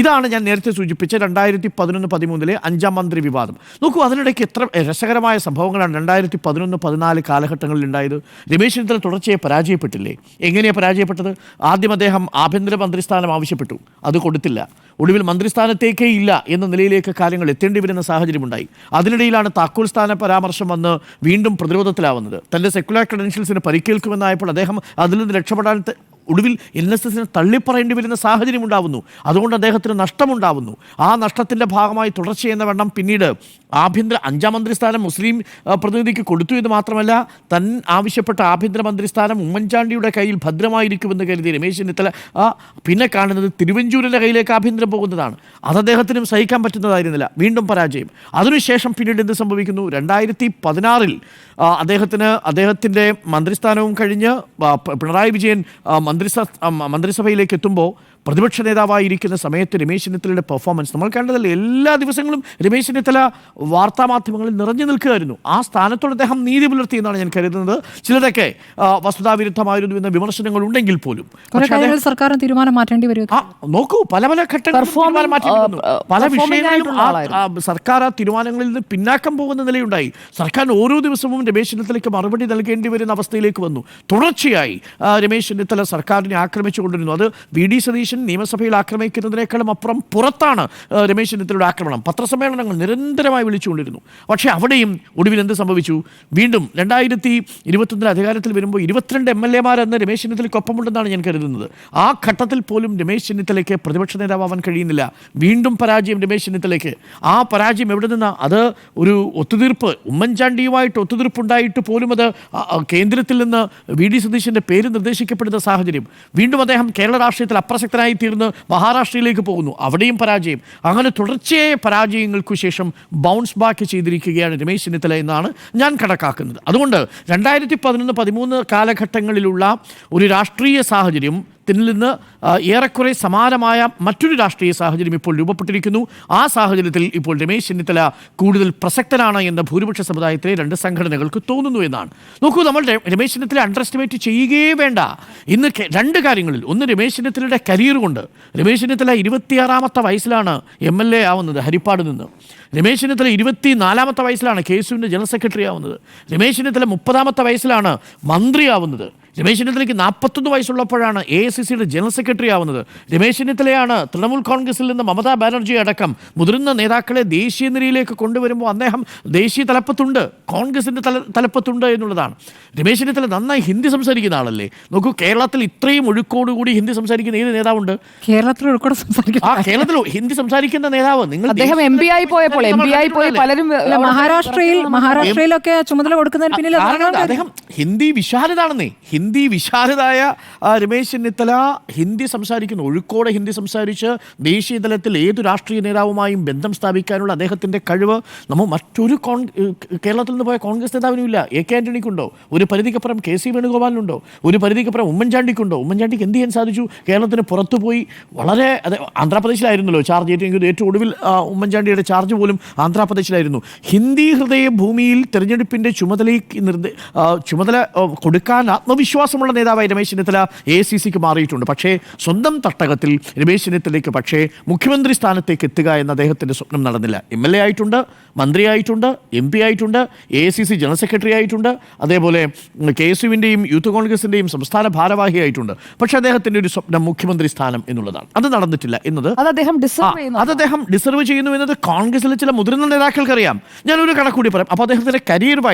[SPEAKER 2] ഇതാണ് ഞാൻ നേരത്തെ സൂചിപ്പിച്ച 2011-13 5-ാം മന്ത്രി വിവാദം. നോക്കൂ, അതിനിടയ്ക്ക് എത്ര രസകരമായ സംഭവങ്ങളാണ് 2011-14 കാലഘട്ടങ്ങളിൽ ഉണ്ടായത്. രമേശ് ചെന്നിത്തല തുടർച്ചയായി പരാജയപ്പെട്ടില്ലേ? എങ്ങനെയാണ് പരാജയപ്പെട്ടത്? ആദ്യം അദ്ദേഹം ആഭ്യന്തര മന്ത്രിസ്ഥാനം ആവശ്യപ്പെട്ടു, അത് കൊടുത്തില്ല. ഒടുവിൽ മന്ത്രിസ്ഥാനത്തേക്കേ ഇല്ല എന്ന നിലയിലേക്ക് കാര്യങ്ങൾ എത്തേണ്ടി വരുന്ന സാഹചര്യമുണ്ടായി. അതിനിടയിലാണ് താക്കോൽ സ്ഥാന പരാമർശം വന്ന് വീണ്ടും പ്രതിരോധത്തിലാവുന്നത്. തൻ്റെ സെക്യുലർ ക്രെഡൻഷ്യൽസിന് പരിക്കേൽക്കുമെന്നായപ്പോൾ അദ്ദേഹം അതിൽ നിന്ന് രക്ഷപ്പെടാൻ ഒടുവിൽ NSSനെ തള്ളിപ്പറയേണ്ടി വരുന്ന സാഹചര്യം ഉണ്ടാവുന്നു. അതുകൊണ്ട് അദ്ദേഹത്തിന് നഷ്ടമുണ്ടാവുന്നു. ആ നഷ്ടത്തിൻ്റെ ഭാഗമായി തുടർച്ചയെന്ന വണ്ണം പിന്നീട് ആഭ്യന്തര 5ാം മന്ത്രിസ്ഥാനം മുസ്ലിം പ്രതിനിധിക്ക് കൊടുത്തു എന്ന് മാത്രമല്ല, തൻ ആവശ്യപ്പെട്ട ആഭ്യന്തര മന്ത്രിസ്ഥാനം ഉമ്മൻചാണ്ടിയുടെ കയ്യിൽ ഭദ്രമായിരിക്കുമെന്ന് കരുതി രമേശ് ചെന്നിത്തല പിന്നെ കാണുന്നത് തിരുവഞ്ചൂരിൻ്റെ കയ്യിലേക്ക് ആഭ്യന്തരം പോകുന്നതാണ്. അത് അദ്ദേഹത്തിനും സഹിക്കാൻ പറ്റുന്നതായിരുന്നില്ല. വീണ്ടും പരാജയം. അതിനുശേഷം പിന്നീട് എന്ത് സംഭവിക്കുന്നു? 2016 അദ്ദേഹത്തിൻ്റെ മന്ത്രിസ്ഥാനവും കഴിഞ്ഞ് പിണറായി വിജയൻ മന്ത്രിസഭയിലേക്ക് എത്തുമ്പോൾ പ്രതിപക്ഷ നേതാവായിരിക്കുന്ന സമയത്ത് രമേശ് ചെന്നിത്തലയുടെ പെർഫോമൻസ് നമ്മൾ കണ്ടതല്ലേ. എല്ലാ ദിവസങ്ങളും രമേശ് ചെന്നിത്തല വാർത്താമാധ്യമങ്ങളിൽ നിറഞ്ഞു നിൽക്കുകയായിരുന്നു. ആ സ്ഥാനത്തോട് അദ്ദേഹം നീതി പുലർത്തിയെന്നാണ് ഞാൻ കരുതുന്നത്. ചിലതൊക്കെ വസ്തുതാവിരുദ്ധമായിരുന്നു എന്ന വിമർശനങ്ങൾ ഉണ്ടെങ്കിൽ പോലും
[SPEAKER 1] സർക്കാർ തീരുമാനം മാറ്റേണ്ടി വരും.
[SPEAKER 2] നോക്കൂ, പല ഘട്ടങ്ങളിൽ മാറ്റിയിരുന്നു. പല വിഷയങ്ങളിലും സർക്കാർ ആ തീരുമാനങ്ങളിൽ നിന്ന് പിന്നാക്കം പോകുന്ന നിലയുണ്ടായി. സർക്കാർ ഓരോ ദിവസവും രമേശ് ചെന്നിത്തലയ്ക്ക് മറുപടി നൽകേണ്ടി വരുന്ന അവസ്ഥയിലേക്ക് വന്നു. തുടർച്ചയായി രമേശ് ചെന്നിത്തല സർക്കാരിനെ ആക്രമിച്ചുകൊണ്ടിരുന്നു. അത് VD സതീശൻ നിയമസഭയിൽ ആക്രമിക്കുന്നതിനേക്കാളും അപ്പുറം പുറത്താണ് രമേശ് ചെന്നിത്തലയുടെ ആക്രമണം. പത്രസമ്മേളനങ്ങൾ നിരന്തരമായി വിളിച്ചുകൊണ്ടിരുന്നു. പക്ഷേ അവിടെയും ഒടുവിൽ എന്ത് സംഭവിച്ചു? വീണ്ടും 2021 അധികാരത്തിൽ വരുമ്പോൾ 22 MLA-മാരെന്ന് രമേശ് ചെന്നിത്തലയ്ക്കൊപ്പമുണ്ടെന്നാണ് ഞാൻ കരുതുന്നത്. ആ ഘട്ടത്തിൽ പോലും രമേശ് ചെന്നിത്തലയ്ക്ക് പ്രതിപക്ഷ നേതാവാൻ കഴിയുന്നില്ല. വീണ്ടും പരാജയം രമേശ് ചെന്നിത്തലയ്ക്ക്. ആ പരാജയം എവിടെ നിന്നാണ്? അത് ഒരു ഒത്തുതീർപ്പ്, ഉമ്മൻചാണ്ടിയുമായിട്ട് ഒത്തുതീർപ്പുണ്ടായിട്ട് പോലും അത് കേന്ദ്രത്തിൽ നിന്ന് VD സതീശൻ്റെ പേര് നിർദ്ദേശിക്കപ്പെടുന്ന സാഹചര്യം. വീണ്ടും അദ്ദേഹം കേരള രാഷ്ട്രീയത്തിൽ അപ്രസക്തനായി തീർന്ന് മഹാരാഷ്ട്രയിലേക്ക് പോകുന്നു. അവിടെയും പരാജയം. അങ്ങനെ തുടർച്ചയായ പരാജയങ്ങൾക്കു ശേഷം ബൗൺസ് ബാക്ക് ചെയ്തിരിക്കുകയാണ് രമേശ് ചെന്നിത്തല എന്നാണ് ഞാൻ കണക്കാക്കുന്നത്. അതുകൊണ്ട് 2011-13 കാലഘട്ടങ്ങളിലുള്ള ഒരു രാഷ്ട്രീയ സാഹചര്യം നിന്ന് ഏറെക്കുറെ സമാനമായ മറ്റൊരു രാഷ്ട്രീയ സാഹചര്യം ഇപ്പോൾ രൂപപ്പെട്ടിരിക്കുന്നു. ആ സാഹചര്യത്തിൽ ഇപ്പോൾ രമേശ് ചെന്നിത്തല കൂടുതൽ പ്രസക്തനാണ് എന്ന ഭൂരിപക്ഷ സമുദായത്തിലെ 2 സംഘടനകൾക്ക് തോന്നുന്നു എന്നാണ്. നോക്കൂ, നമ്മൾ രമേശ് ചെന്നിത്തല അണ്ടർ എസ്റ്റിമേറ്റ് ചെയ്യുകയേ വേണ്ട. ഇന്ന് 2 കാര്യങ്ങളിൽ. ഒന്ന്, രമേശ് ചെന്നിത്തലയുടെ കരിയർ കൊണ്ട്. രമേശ് ചെന്നിത്തല 26-ാമത്തെ വയസ്സിലാണ് MLA ആവുന്നത് ഹരിപ്പാട് നിന്ന്. രമേശ് ചെന്നിത്തല 24-ാമത്തെ വയസ്സിലാണ് KSUവിൻ്റെ ജനറൽ സെക്രട്ടറി ആവുന്നത്. രമേശ് ചെന്നിത്തല 30-ാമത്തെ വയസ്സിലാണ് മന്ത്രിയാവുന്നത്. രമേശ് ചെന്നിത്തലയ്ക്ക് 41 വയസ്സുള്ളപ്പോഴാണ് AICCയുടെ ജനറൽ സെക്രട്ടറി ആവുന്നത്. രമേശ് ചെന്നിത്തലയാണ് തൃണമൂൽ കോൺഗ്രസിൽ നിന്ന് മമതാ ബാനർജി അടക്കം മുതിർന്ന നേതാക്കളെ ദേശീയ നിരയിലേക്ക് കൊണ്ടുവരുമ്പോൾ അദ്ദേഹം ദേശീയ തലപ്പത്തുണ്ട്, കോൺഗ്രസിൻ്റെ തലപ്പത്തുണ്ട് എന്നുള്ളതാണ്. രമേശ് ചെന്നിത്തല നന്നായി ഹിന്ദി സംസാരിക്കുന്ന ആളല്ലേ. നോക്കൂ, കേരളത്തിൽ ഇത്രയും ഒഴുക്കോടുകൂടി ഹിന്ദി സംസാരിക്കുന്ന ഏത് നേതാവുണ്ട്?
[SPEAKER 1] കേരളത്തിൽ
[SPEAKER 2] ഹിന്ദി സംസാരിക്കുന്ന നേതാവ് നിങ്ങൾ
[SPEAKER 4] അദ്ദേഹം MP ആയി പോയി പലരും
[SPEAKER 1] മഹാരാഷ്ട്രയിലൊക്കെ ചുമതല കൊടുക്കുന്നതിന് പിന്നിൽ
[SPEAKER 2] അദ്ദേഹം ഹിന്ദി വിശാരദാണെന്നേ. ഹിന്ദി വിശാരദായ രമേശ് ചെന്നിത്തല ഹിന്ദി സംസാരിക്കുന്നു. ഒഴുക്കോടെ ഹിന്ദി സംസാരിച്ച് ദേശീയ തലത്തിൽ ഏതു രാഷ്ട്രീയ നേതാവുമായും ബന്ധം സ്ഥാപിക്കാനുള്ള അദ്ദേഹത്തിൻ്റെ കഴിവ് നമ്മൾ മറ്റൊരു കേരളത്തിൽ നിന്ന് പോയ കോൺഗ്രസ് നേതാവിനും ഇല്ല. AK ആന്റണിക്കുണ്ടോ? ഒരു പരിധിക്കപ്പുറം KC വേണുഗോപാലിനുണ്ടോ? ഒരു പരിധിക്കപ്പുറം ഉമ്മൻചാണ്ടിക്കുണ്ടോ? ഉമ്മൻചാണ്ടിക്ക് എന്ത് ചെയ്യാൻ സാധിച്ചു? കേരളത്തിന് പുറത്തു പോയി വളരെ ആന്ധ്രാപ്രദേശിലായിരുന്നല്ലോ ചാർജ്. ഏറ്റവും ഒടുവിൽ ഉമ്മൻചാണ്ടിയുടെ ചാർജ് പോലും ആന്ധ്രാപ്രദേശിലായിരുന്നു. ഹിന്ദി ഹൃദയ ഭൂമിയിൽ തെരഞ്ഞെടുപ്പിൻ്റെ ചുമതല കൊടുക്കാൻ ആത്മവിശ്വാസമുള്ള നേതാവായി രമേശ് ചെന്നിത്തല AICCക്ക് മാറിയിട്ടുണ്ട്. പക്ഷേ സ്വന്തം തട്ടകത്തിൽ രമേശ് ചെന്നിത്തലയ്ക്ക് പക്ഷേ മുഖ്യമന്ത്രി സ്ഥാനത്തേക്ക് എത്തുക എന്ന അദ്ദേഹത്തിൻ്റെ സ്വപ്നം നടന്നില്ല. MLA ആയിട്ടുണ്ട്, മന്ത്രിയായിട്ടുണ്ട്, MP ആയിട്ടുണ്ട്, AICC ജനറൽ സെക്രട്ടറി ആയിട്ടുണ്ട്, അതേപോലെ KSUവിൻ്റെയും യൂത്ത് കോൺഗ്രസിൻ്റെയും സംസ്ഥാന ഭാരവാഹിയായിട്ടുണ്ട്. പക്ഷേ അദ്ദേഹത്തിൻ്റെ ഒരു സ്വപ്നം മുഖ്യമന്ത്രി സ്ഥാനം എന്നുള്ളതാണ്. അത് നടന്നിട്ടില്ല എന്നത് അദ്ദേഹം ഡിസർവ് ചെയ്യുന്നു എന്നത് കോൺഗ്രസിലെ ചില മുതിർന്ന നേതാക്കൾക്കറിയാം. ഞാനൊരു കണക്കൂടി പറയാം. അപ്പോൾ അദ്ദേഹത്തിൻ്റെ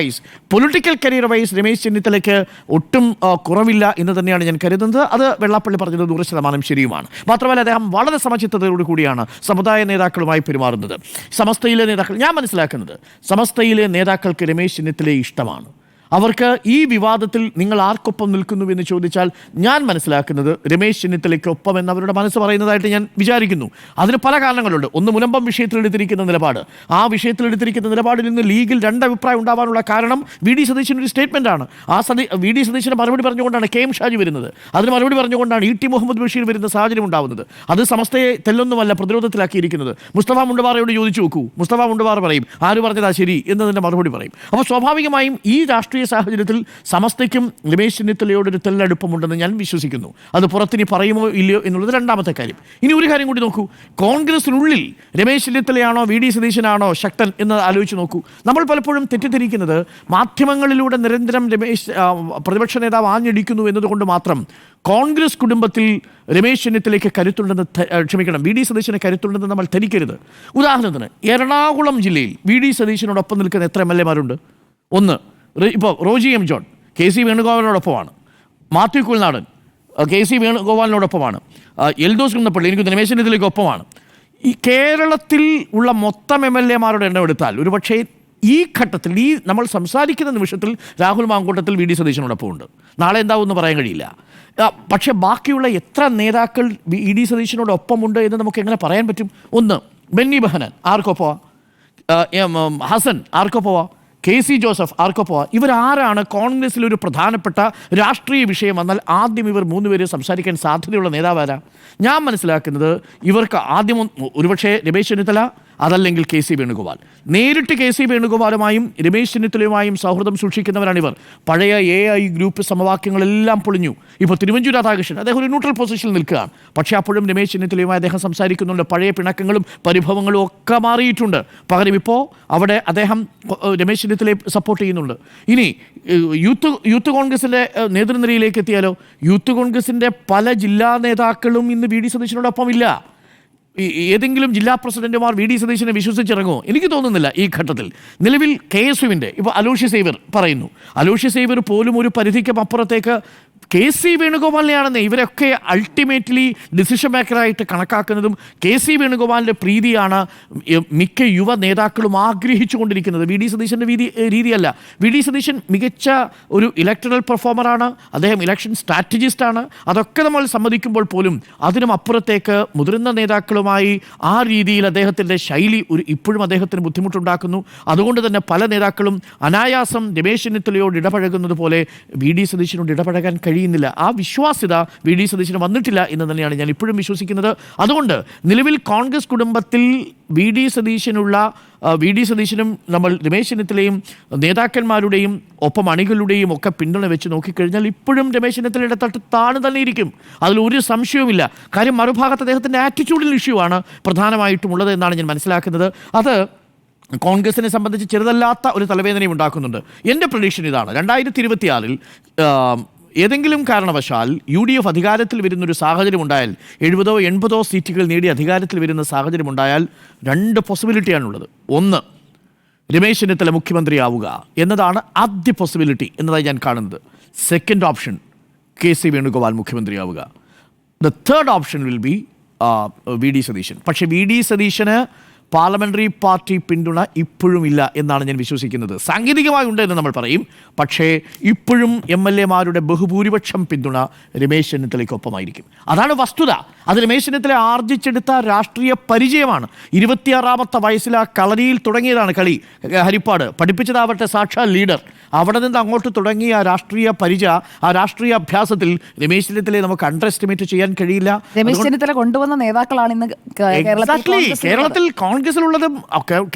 [SPEAKER 2] പൊളിറ്റിക്കൽ കരിയർ വൈസ് രമേശ് ചെന്നിത്തലയ്ക്ക് ഒട്ടും കുറവില്ല എന്ന് തന്നെയാണ് ഞാൻ കരുതുന്നത്. അത് വെള്ളാപ്പള്ളി പറഞ്ഞത് 100% ശരിയുമാണ്. മാത്രമല്ല അദ്ദേഹം വളരെ സമചിത്തതയോടു കൂടിയാണ് സമുദായ നേതാക്കളുമായി പെരുമാറുന്നത്. സമസ്തയിലെ നേതാക്കൾ, ഞാൻ മനസ്സിലാക്കുന്നത് സമസ്തയിലെ നേതാക്കൾക്ക് രമേശ് ചെന്നിത്തലയെ ഇഷ്ടമാണ്. അവർക്ക് ഈ വിവാദത്തിൽ നിങ്ങൾ ആർക്കൊപ്പം നിൽക്കുന്നു എന്ന് ചോദിച്ചാൽ ഞാൻ മനസ്സിലാക്കുന്നത് രമേശ് ചെന്നിത്തലയ്ക്കൊപ്പം എന്നവരുടെ മനസ്സ് പറയുന്നതായിട്ട് ഞാൻ വിചാരിക്കുന്നു. അതിന് പല കാരണങ്ങളുണ്ട്. ഒന്ന്, മുനമ്പം വിഷയത്തിലെടുത്തിരിക്കുന്ന നിലപാട്. ആ വിഷയത്തിലെടുത്തിരിക്കുന്ന നിലപാടിൽ നിന്ന് ലീഗിൽ 2 അഭിപ്രായം ഉണ്ടാവാനുള്ള കാരണം VD സതീശൻ്റെ ഒരു സ്റ്റേറ്റ്മെൻറ്റാണ്. VD സതീശന് മറുപടി പറഞ്ഞുകൊണ്ടാണ് KM ഷാജി വരുന്നത്. അതിന് മറുപടി പറഞ്ഞുകൊണ്ടാണ് ET മുഹമ്മദ് ബഷീർ വരുന്ന സാഹചര്യം ഉണ്ടാവുന്നത്. അത് സമസ്തയെ തെല്ലൊന്നുമല്ല പ്രതിരോധത്തിലാക്കിയിരിക്കുന്നത്. മുസ്തഫ മുണ്ടവാറയോട് ചോദിച്ചു നോക്കൂ, മുസ്തഫ മുണ്ടവാറ പറയും ആര് പറഞ്ഞതാ ശരി എന്നതിൻ്റെ മറുപടി പറയും. അപ്പോൾ സ്വാഭാവികമായും ഈ രാഷ്ട്രീയ രാഷ്ട്രീയ സാഹചര്യത്തിൽ സമസ്തയ്ക്കും രമേശ് ചെന്നിത്തലയോടൊരു തെല്ലടുപ്പമുണ്ടെന്ന് ഞാൻ വിശ്വസിക്കുന്നു. അത് പുറത്തിനി പറയുമോ ഇല്ലയോ എന്നുള്ളത് രണ്ടാമത്തെ കാര്യം. ഇനി ഒരു കാര്യം കൂടി നോക്കൂ, കോൺഗ്രസിനുള്ളിൽ രമേശ് ചെന്നിത്തലയാണോ വി ഡി സതീശനാണോ ശക്തൻ എന്ന് ആലോചിച്ച് നോക്കൂ. നമ്മൾ പലപ്പോഴും തെറ്റിദ്ധരിക്കുന്നത് മാധ്യമങ്ങളിലൂടെ നിരന്തരം പ്രതിപക്ഷ നേതാവ് ആഞ്ഞടിക്കുന്നു എന്നതുകൊണ്ട് മാത്രം കോൺഗ്രസ് കുടുംബത്തിൽ രമേശ് ചെന്നിത്തലയ്ക്ക് കരുത്തുണ്ടെന്ന് വി ഡി സതീശന് കരുത്തുണ്ടെന്ന് നമ്മൾ ധരിക്കരുത്. ഉദാഹരണത്തിന് എറണാകുളം ജില്ലയിൽ വി ഡി സതീശനോടൊപ്പം നിൽക്കുന്ന എത്ര എം എൽ എമാരുണ്ട്? ഒന്ന്, ഇപ്പോൾ Roji M John K C വേണുഗോപാലിനോടൊപ്പമാണ്, മാത്യു കുൽനാടൻ കെ സി വേണുഗോപാലിനോടൊപ്പമാണ്, എൽദോസ് കുന്നപ്പള്ളി എനിക്ക് രമേശ് ചെന്നിത്തലയ്ക്ക് ഒപ്പമാണ്. ഈ കേരളത്തിൽ ഉള്ള മൊത്തം എം എൽ എമാരുടെ എണ്ണം എടുത്താൽ ഒരുപക്ഷേ ഈ ഘട്ടത്തിൽ നമ്മൾ സംസാരിക്കുന്ന നിമിഷത്തിൽ രാഹുൽ മാങ്കൂട്ടത്തിൽ വി ഡി സതീശനോടൊപ്പം ഉണ്ട്. നാളെ എന്താവുമെന്ന് പറയാൻ കഴിയില്ല. പക്ഷേ ബാക്കിയുള്ള എത്ര നേതാക്കൾ വി ഡി സതീശനോടൊപ്പമുണ്ട് എന്ന് നമുക്ക് എങ്ങനെ പറയാൻ പറ്റും? ഒന്ന്, ബെന്നി ബെഹനാൻ ആർക്കൊപ്പമാ? ഹസൻ ആർക്കൊപ്പമാ? കെ സി ജോസഫ് ആർക്കൊപ്പമാ? ഇവരാരാണ് കോൺഗ്രസിലൊരു പ്രധാനപ്പെട്ട രാഷ്ട്രീയ വിഷയം വന്നാൽ ആദ്യം ഇവർ മൂന്നുപേര് സംസാരിക്കാൻ സാധ്യതയുള്ള നേതാവാരാ? ഞാൻ മനസ്സിലാക്കുന്നത് ഇവർക്ക് ആദ്യം ഒരുപക്ഷെ രമേശ് ചെന്നിത്തല, അതല്ലെങ്കിൽ കെ സി വേണുഗോപാൽ. നേരിട്ട് കെ സി വേണുഗോപാലുമായും രമേശ് ചെന്നിത്തലയുമായും സൗഹൃദം സൂക്ഷിക്കുന്നവരാണിവർ. പഴയ AI ഗ്രൂപ്പ് സമവാക്യങ്ങളെല്ലാം പൊളിഞ്ഞു. ഇപ്പോൾ തിരുവഞ്ചൂർ രാധാകൃഷ്ണൻ അദ്ദേഹം ഒരു ന്യൂട്രൽ പൊസിഷനിൽ നിൽക്കുകയാണ്. പക്ഷേ അപ്പോഴും രമേശ് ചെന്നിത്തലയുമായി അദ്ദേഹം സംസാരിക്കുന്നുണ്ട്. പഴയ പിണക്കങ്ങളും പരിഭവങ്ങളും ഒക്കെ മാറിയിട്ടുണ്ട്. പകരം ഇപ്പോൾ അവിടെ അദ്ദേഹം രമേശ് ചെന്നിത്തലയെ സപ്പോർട്ട് ചെയ്യുന്നുണ്ട്. ഇനി യൂത്ത് കോൺഗ്രസിൻ്റെ നേതൃനിരയിലേക്ക് എത്തിയാലോ? യൂത്ത് കോൺഗ്രസിൻ്റെ പല ജില്ലാ നേതാക്കളും ഇന്ന് വി ഡി സതീശനോടൊപ്പം ഇല്ല. ഏതെങ്കിലും ജില്ലാ പ്രസിഡന്റുമാർ വി ഡി സതീശനെ വിശ്വസിച്ചിറങ്ങുമോ? എനിക്ക് തോന്നുന്നില്ല ഈ ഘട്ടത്തിൽ. നിലവിൽ KSUവിൻ്റെ ഇപ്പോൾ അലോഷ്യ സേവ്യർ പറയുന്നു. അലോഷ്യ സേവ്യർ പോലും ഒരു പരിധിക്കും അപ്പുറത്തേക്ക് കെ സി വേണുഗോപാലിനെയാണെന്ന് ഇവരൊക്കെ അൾട്ടിമേറ്റ്ലി ഡിസിഷൻ മേക്കറായിട്ട് കണക്കാക്കുന്നതും കെ സി വേണുഗോപാലിൻ്റെ പ്രീതിയാണ് മിക്ക യുവ നേതാക്കളും ആഗ്രഹിച്ചു കൊണ്ടിരിക്കുന്നത്. വി ഡി സതീശൻ്റെ രീതിയല്ല. വി ഡി സതീശൻ മികച്ച ഒരു ഇലക്ടറൽ പെർഫോമറാണ്, അദ്ദേഹം ഇലക്ഷൻ സ്ട്രാറ്റജിസ്റ്റാണ്. അതൊക്കെ നമ്മൾ സമ്മതിക്കുമ്പോൾ പോലും അതിനും അപ്പുറത്തേക്ക് മുതിർന്ന നേതാക്കളുമായി ആ രീതിയിൽ അദ്ദേഹത്തിൻ്റെ ശൈലി ഇപ്പോഴും അദ്ദേഹത്തിന് ബുദ്ധിമുട്ടുണ്ടാക്കുന്നു. അതുകൊണ്ട് തന്നെ പല നേതാക്കളും അനായാസം രമേശ് ചെന്നിത്തലയോട് ഇടപഴകുന്നത് പോലെ വി ഡി സതീശനോട് ഇടപഴകാൻ കഴിയുന്നില്ല. ആ വിശ്വാസ്യത വി ഡി സതീശന് വന്നിട്ടില്ല എന്ന് തന്നെയാണ് ഞാൻ ഇപ്പോഴും വിശ്വസിക്കുന്നത്. അതുകൊണ്ട് നിലവിൽ കോൺഗ്രസ് കുടുംബത്തിൽ വി ഡി സതീശനും നമ്മൾ രമേശ് ചെന്നിത്തലയും നേതാക്കന്മാരുടെയും ഒപ്പം അണികളുടെയും ഒക്കെ പിന്തുണ വെച്ച് നോക്കിക്കഴിഞ്ഞാൽ ഇപ്പോഴും രമേശ് ചെന്നിത്തലയുടെ തട്ട് താണു തന്നെ ഇരിക്കും. അതിലൊരു സംശയവുമില്ല. കാര്യം മറുഭാഗത്ത് അദ്ദേഹത്തിൻ്റെ ആറ്റിറ്റ്യൂഡിൽ ഇഷ്യൂ ആണ് പ്രധാനമായിട്ടും ഉള്ളത് എന്നാണ് ഞാൻ മനസ്സിലാക്കുന്നത്. അത് കോൺഗ്രസിനെ സംബന്ധിച്ച് ചെറുതല്ലാത്ത ഒരു തലവേദനയും ഉണ്ടാക്കുന്നുണ്ട്. എൻ്റെ പ്രഡിക്ഷൻ ഇതാണ്, 2026 ഏതെങ്കിലും കാരണവശാൽ UDF അധികാരത്തിൽ വരുന്നൊരു സാഹചര്യം ഉണ്ടായാൽ, 70-80 സീറ്റുകൾ നേടി അധികാരത്തിൽ വരുന്ന സാഹചര്യം ഉണ്ടായാൽ 2 പോസിബിലിറ്റിയാണുള്ളത്. ഒന്ന്, രമേശ് ചെന്നിത്തല മുഖ്യമന്ത്രിയാവുക എന്നതാണ് ആദ്യ പോസിബിലിറ്റി എന്നതായി ഞാൻ കാണുന്നത്. Second option K C Venugopal മുഖ്യമന്ത്രിയാവുക. The third option will be V D Satheesan. പക്ഷേ വി ഡി സതീശന് പാർലമെൻ്ററി പാർട്ടി പിന്തുണ ഇപ്പോഴും ഇല്ല എന്നാണ് ഞാൻ വിശ്വസിക്കുന്നത്. സാങ്കേതികമായി ഉണ്ട് എന്ന് നമ്മൾ പറയും, പക്ഷേ ഇപ്പോഴും MLA-മാരുടെ ബഹുഭൂരിപക്ഷം പിന്തുണ രമേശ് ചെന്നിത്തലയ്ക്കൊപ്പമായിരിക്കും. അതാണ് വസ്തുത. അത് രമേശ് ചെന്നിത്തല ആർജിച്ചെടുത്ത രാഷ്ട്രീയ പരിചയമാണ്. 26-ാമത്തെ വയസ്സിൽ ആ കളരിയിൽ തുടങ്ങിയതാണ് കളി. ഹരിപ്പാട് പഠിപ്പിച്ചതാവട്ടെ സാക്ഷാൽ ലീഡർ. അവിടെ നിന്ന് അങ്ങോട്ട് തുടങ്ങിയ ആ രാഷ്ട്രീയ പരിചയ, ആ രാഷ്ട്രീയ അഭ്യാസത്തിൽ രമേശ് ചെന്നിത്തലയെ നമുക്ക് അണ്ടർ എസ്റ്റിമേറ്റ് ചെയ്യാൻ കഴിയില്ല.
[SPEAKER 4] രമേശ് ചെന്നിത്തല കൊണ്ടുവന്ന നേതാക്കളാണ് ഇന്ന്
[SPEAKER 2] കേരളത്തിൽ കോൺഗ്രസിലുള്ളതും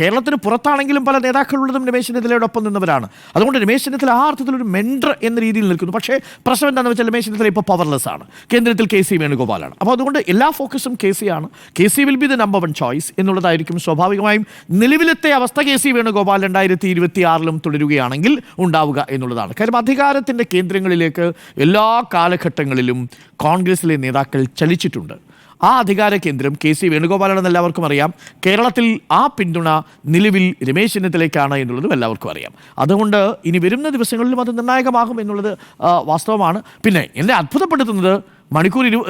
[SPEAKER 2] കേരളത്തിന് പുറത്താണെങ്കിലും പല നേതാക്കളുള്ളതും രമേശ് ചെന്നിത്തലയോടൊപ്പം നിന്നവരാണ്. അതുകൊണ്ട് രമേശ് ചെന്നിത്തല ആ അർത്ഥത്തിൽ ഒരു മെൻഡർ എന്ന രീതിയിൽ നിൽക്കുന്നു. പക്ഷേ പ്രശ്നം എന്താണെന്ന് വെച്ചാൽ രമേശ് ചെന്നിത്തല ഇപ്പോൾ പവർലെസ് ആണ്. കേന്ദ്രത്തിൽ കെ സി വേണുഗോപാലാണ്. അപ്പോൾ അതുകൊണ്ട് എല്ലാ ഫോക്കസും കെ സി ആണ്. K C will be the number 1 choice എന്നുള്ളതായിരിക്കും സ്വാഭാവികമായും. നിലവിലത്തെ അവസ്ഥ കെ സി വേണുഗോപാൽ 2026 തുടരുകയാണെങ്കിൽ ഉണ്ടാവുക എന്നുള്ളതാണ്. കാര്യം അധികാരത്തിൻ്റെ കേന്ദ്രങ്ങളിലേക്ക് എല്ലാ കാലഘട്ടങ്ങളിലും കോൺഗ്രസിലെ നേതാക്കൾ ചലിച്ചിട്ടുണ്ട്. ആ അധികാര കേന്ദ്രം കെ സി വേണുഗോപാലാണെന്ന് എല്ലാവർക്കും അറിയാം. കേരളത്തിൽ ആ പിന്തുണ നിലവിൽ രമേശ് ചെന്നിത്തലയ്ക്കാണ് എന്നുള്ളതും എല്ലാവർക്കും അറിയാം. അതുകൊണ്ട് ഇനി വരുന്ന ദിവസങ്ങളിലും അത് നിർണായകമാകും എന്നുള്ളത് വാസ്തവമാണ്. പിന്നെ എന്നെ അത്ഭുതപ്പെടുത്തുന്നത്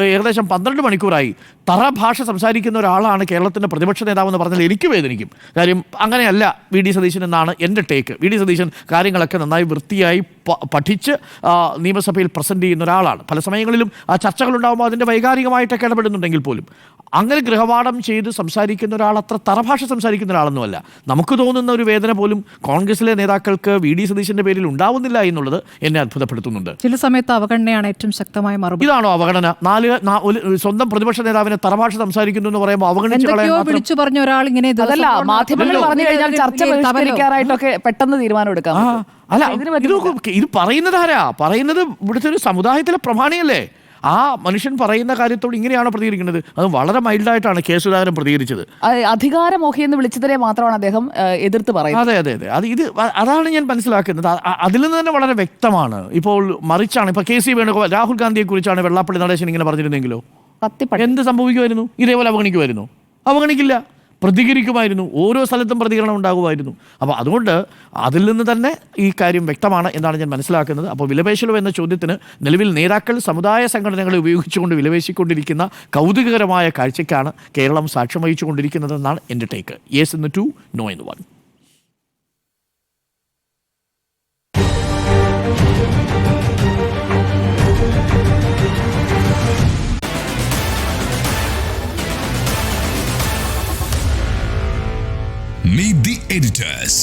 [SPEAKER 2] ഏകദേശം 12 മണിക്കൂറായി തറ ഭാഷ സംസാരിക്കുന്ന ഒരാളാണ് കേരളത്തിൻ്റെ പ്രതിപക്ഷ നേതാവെന്ന് പറഞ്ഞാൽ എനിക്ക് വേദനിക്കും. കാര്യം അങ്ങനെയല്ല വി ഡി സതീശൻ എന്നാണ് എൻ്റെ ടേക്ക്. വി ഡി സതീശൻ കാര്യങ്ങളൊക്കെ നന്നായി വൃത്തിയായി പഠിച്ച് നിയമസഭയിൽ പ്രസൻറ്റ് ചെയ്യുന്ന ഒരാളാണ്. പല സമയങ്ങളിലും ആ ചർച്ചകളുണ്ടാകുമ്പോൾ അതിൻ്റെ വൈകാരികമായിട്ടൊക്കെ ഇടപെടുന്നുണ്ടെങ്കിൽ പോലും അങ്ങനെ ഗൃഹപാഠം ചെയ്ത് സംസാരിക്കുന്ന ഒരാൾ അത്ര തറഭാഷ സംസാരിക്കുന്ന ഒരാളൊന്നുമല്ല. നമുക്ക് തോന്നുന്ന ഒരു വേദന പോലും കോൺഗ്രസിലെ നേതാക്കൾക്ക് VD സതീശന്റെ പേരിൽ ഉണ്ടാവുന്നില്ല എന്നുള്ളത് എന്നെ അത്ഭുതപ്പെടുത്തുന്നുണ്ട്.
[SPEAKER 1] ചില സമയത്ത് അവഗണനയാണ് ഏറ്റവും ശക്തമായ മറുപടി.
[SPEAKER 2] ഇതാണോ അവഗണന? സ്വന്തം പ്രതിപക്ഷ നേതാവിനെ തറഭാഷ സംസാരിക്കുന്നു എന്ന് പറയുമ്പോൾ അവഗണിച്ചു
[SPEAKER 1] എന്തൊക്കെയോ വിളിച്ചു പറഞ്ഞ ഒരാൾ ഇങ്ങനെ
[SPEAKER 4] അതല്ല, മാധ്യമങ്ങൾ പറഞ്ഞു കഴിഞ്ഞാൽ ചർച്ച പരിഷ്കരിക്കാനായിട്ടൊക്കെ പെട്ടെന്ന് തീരുമാനം എടുക്കാം.
[SPEAKER 2] അല്ല, ഇത് പറയുന്നതാരാ? പറയുന്നത് ഇവിടുത്തെ ഒരു സമുദായത്തിലെ പ്രമാണിയല്ലേ? ആ മനുഷ്യൻ പറയുന്ന കാര്യത്തോട് ഇങ്ങനെയാണ് പ്രതികരിക്കുന്നത്. അത് വളരെ മൈൽഡായിട്ടാണ് കെ സുധാകരൻ പ്രതികരിച്ചത്.
[SPEAKER 4] അധികാരമോഹി എന്ന് വിളിച്ചതിനെ മാത്രമാണ് അദ്ദേഹം എതിർത്ത് പറയുന്നത്.
[SPEAKER 2] അതെ. അതാണ് ഞാൻ മനസ്സിലാക്കുന്നത്. അതിൽ നിന്ന് തന്നെ വളരെ വ്യക്തമാണ്. ഇപ്പോൾ മറിച്ചാണ്, ഇപ്പൊ KC വേണുഗോപാൽ രാഹുൽ ഗാന്ധിയെ കുറിച്ചാണ് വെള്ളാപ്പള്ളി നടേശൻ ഇങ്ങനെ പറഞ്ഞിരുന്നെങ്കിലോ എന്ത് സംഭവിക്കുമായിരുന്നു? ഇതേപോലെ അവഗണിക്കുമായിരുന്നു? അവഗണിക്കില്ല, പ്രതികരിക്കുമായിരുന്നു. ഓരോ സ്ഥലത്തും പ്രതികരണം ഉണ്ടാകുമായിരുന്നു. അപ്പോൾ അതുകൊണ്ട് അതിൽ നിന്ന് തന്നെ ഈ കാര്യം വ്യക്തമാണ് എന്നാണ് ഞാൻ മനസ്സിലാക്കുന്നത്. അപ്പോൾ വിലപേശലോ എന്ന ചോദ്യത്തിന് നിലവിൽ നേതാക്കൾ സമുദായ സംഘടനകളെ ഉപയോഗിച്ചുകൊണ്ട് വിലപേശിക്കൊണ്ടിരിക്കുന്ന കൗതുകകരമായ കാഴ്ചയ്ക്കാണ് കേരളം സാക്ഷ്യം വഹിച്ചുകൊണ്ടിരിക്കുന്നതെന്നാണ് എൻ്റെ ടേക്ക്. യെസ് എന്ന് 2, നോ എന്ന് 1.
[SPEAKER 5] Meet the editors.